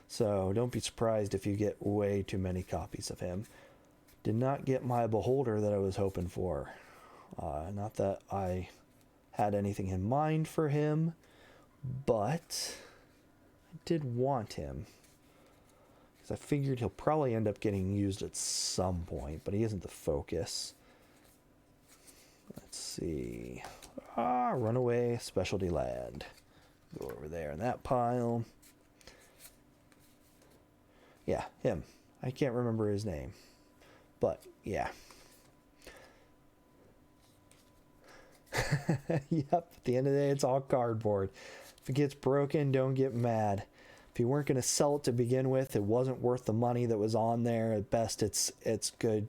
So don't be surprised if you get way too many copies of him. Did not get my beholder that I was hoping for. Not that I had anything in mind for him, but I did want him. Because I figured he'll probably end up getting used at some point, but he isn't the focus. Let's see. Runaway Specialty Lad. Go over there in that pile. Yeah, him. I can't remember his name. But, yeah. Yep, at the end of the day, it's all cardboard. If it gets broken, don't get mad. If you weren't going to sell it to begin with, it wasn't worth the money that was on there. At best, it's good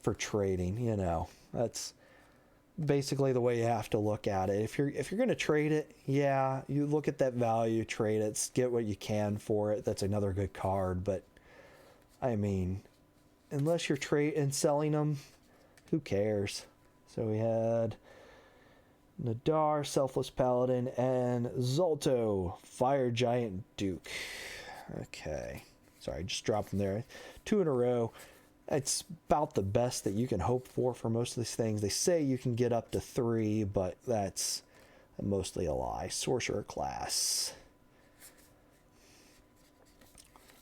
for trading, you know. That's basically the way you have to look at it. If you're going to trade it, yeah, you look at that value, trade it, get what you can for it. That's another good card, but I mean, unless you're trading and selling them, who cares? So we had Nadar, Selfless Paladin, and Zolto, Fire Giant Duke. Okay. Sorry, just dropped them there. 2 in a row. It's about the best that you can hope for most of these things. They say you can get up to 3, but that's mostly a lie. Sorcerer class.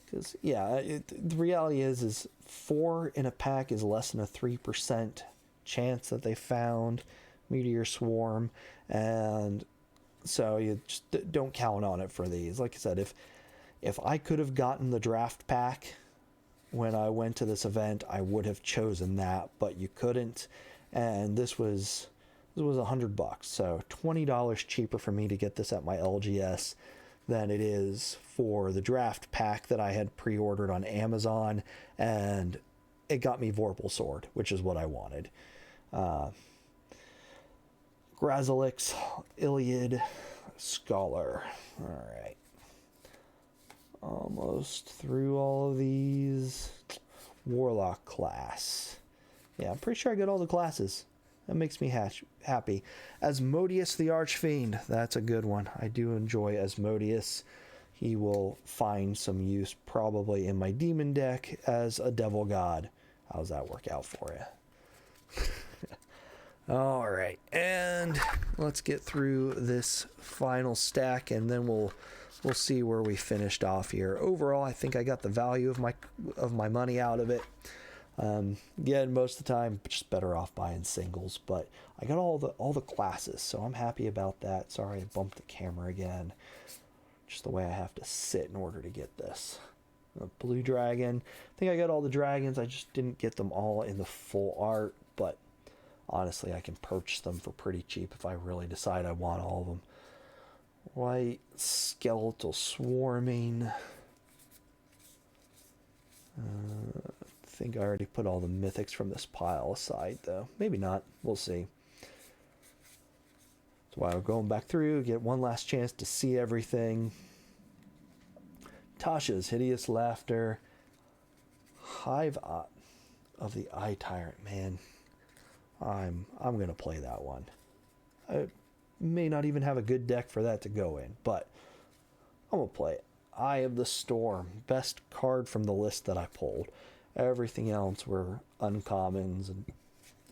Because, yeah, the reality is 4 in a pack is less than a 3% chance that they found Meteor Swarm, and so you just don't count on it for these. Like I said, if I could have gotten the draft pack when I went to this event, I would have chosen that, but you couldn't, and this was $100, so $20 cheaper for me to get this at my LGS than it is for the draft pack that I had pre-ordered on Amazon, and it got me Vorpal Sword, which is what I wanted. Grazalix, Iliad, Scholar. All right. Almost through all of these. Warlock class. Yeah, I'm pretty sure I got all the classes. That makes me happy. Asmodeus the Archfiend. That's a good one. I do enjoy Asmodeus. He will find some use probably in my demon deck as a devil god. How's that work out for you? All right, and let's get through this final stack, and then we'll see where we finished off here. Overall, I think I got the value of my money out of it. Again, most of the time, just better off buying singles, but I got all the classes, so I'm happy about that. Sorry, I bumped the camera again. Just the way I have to sit in order to get this. Blue Dragon. I think I got all the dragons. I just didn't get them all in the full art, but honestly, I can purchase them for pretty cheap if I really decide I want all of them. White Skeletal Swarming. I think I already put all the mythics from this pile aside, though. Maybe not. We'll see. That's why I'm going back through, get one last chance to see everything. Tasha's Hideous Laughter. Hive of the Eye Tyrant. Man, I'm going to play that one. I may not even have a good deck for that to go in, but I'm going to play it. Eye of the Storm. Best card from the list that I pulled. Everything else were uncommons and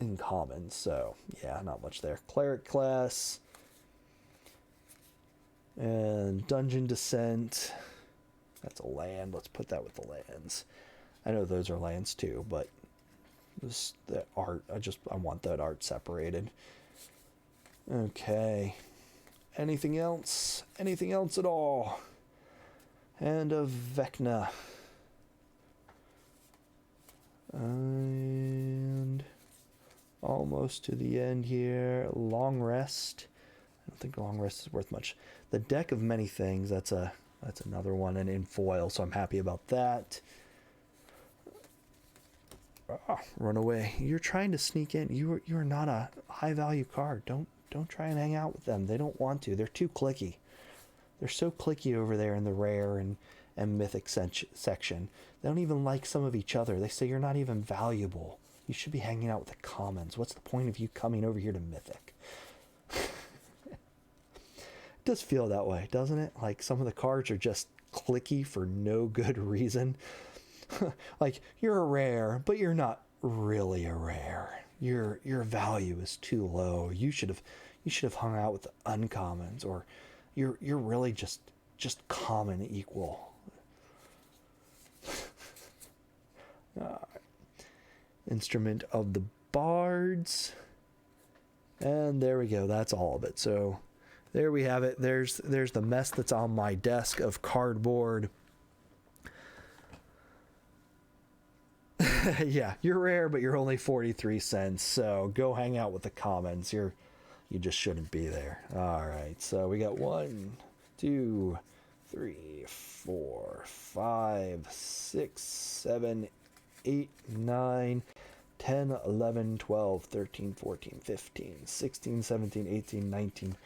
uncommons, so yeah, not much there. Cleric class. And Dungeon Descent. That's a land. Let's put that with the lands. I know those are lands too, but the art, I want that art separated. Okay. Anything else? Anything else at all? Hand of Vecna. And almost to the end here. Long Rest. I don't think Long Rest is worth much. The Deck of Many Things. That's another one, and in foil, so I'm happy about that. Run away. You're trying to sneak in. You're not a high value card. Don't try and hang out with them. They don't want to. They're too clicky. They're so clicky over there in the rare and mythic section. They don't even like some of each other. They say you're not even valuable. You should be hanging out with the commons. What's the point of you coming over here to mythic? It does feel that way, doesn't it? Like some of the cards are just clicky for no good reason. Like, you're a rare, but you're not really a rare. Your value is too low. You should have hung out with the uncommons, or you're really just common equal. Instrument of the Bards. And there we go. That's all of it. So there we have it. There's the mess that's on my desk of cardboard. Yeah, you're rare, but you're only 43 cents. So go hang out with the commons. You just shouldn't be there. All right. So we got 1, 2, 3, 4, 5, 6, 7, 8, 9, 10, 11, 12, 13, 14, 15, 16, 17, 18, 19,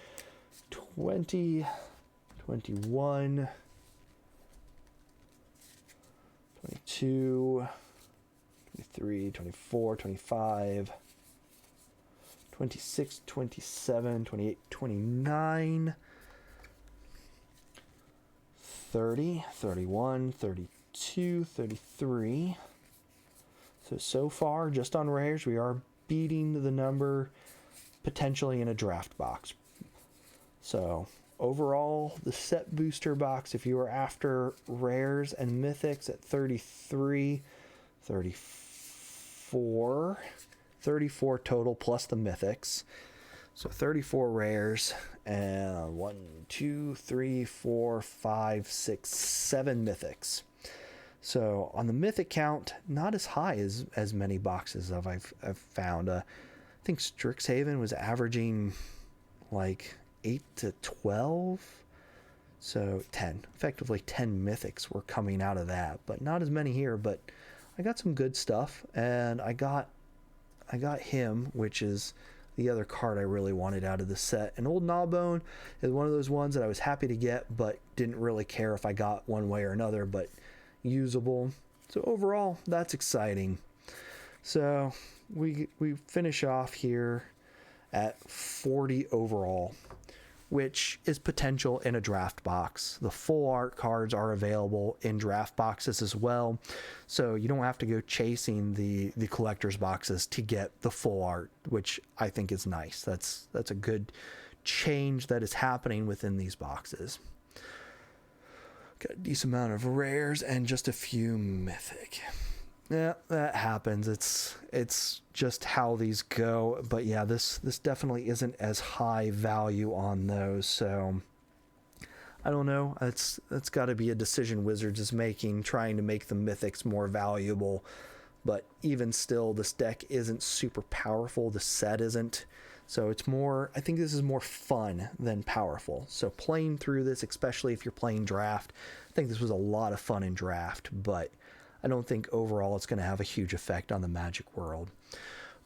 20, 21, 22, 23, 24, 25, 26, 27, 28, 29, 30, 31, 32, 33. So far, just on rares, we are beating the number potentially in a draft box. So overall, the set booster box, if you were after rares and mythics at 33, 34 total plus the mythics. So 34 rares and 1, 2, 3, 4, 5, 6, 7 mythics. So on the mythic count, not as high as many boxes I've found. I think Strixhaven was averaging like 8 to 12. So 10, effectively 10 mythics were coming out of that, but not as many here. But I got some good stuff, and I got him, which is the other card I really wanted out of the set. An Old Gnawbone is one of those ones that I was happy to get, but didn't really care if I got one way or another, but usable. So overall, that's exciting. So we finish off here at 40 overall, which is potential in a draft box. The full art cards are available in draft boxes as well, so you don't have to go chasing the collector's boxes to get the full art, which I think is nice. That's a good change that is happening within these boxes. Got a decent amount of rares and just a few mythic. Yeah, that happens. It's just how these go. But yeah, this definitely isn't as high value on those. So I don't know. That's got to be a decision Wizards is making, trying to make the mythics more valuable. But even still, this deck isn't super powerful. The set isn't. So it's more, I think this is more fun than powerful. So playing through this, especially if you're playing draft, I think this was a lot of fun in draft, but I don't think overall it's going to have a huge effect on the Magic world.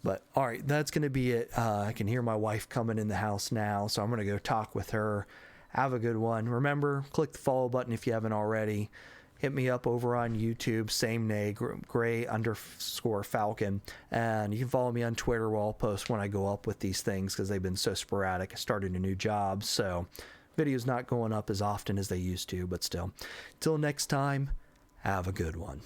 But all right, that's going to be it. I can hear my wife coming in the house now, so I'm going to go talk with her. Have a good one. Remember, click the follow button if you haven't already. Hit me up over on YouTube, same name, Gray_Falcon. And you can follow me on Twitter where I'll post when I go up with these things because they've been so sporadic. I started a new job, so videos not going up as often as they used to, but still. Till next time, have a good one.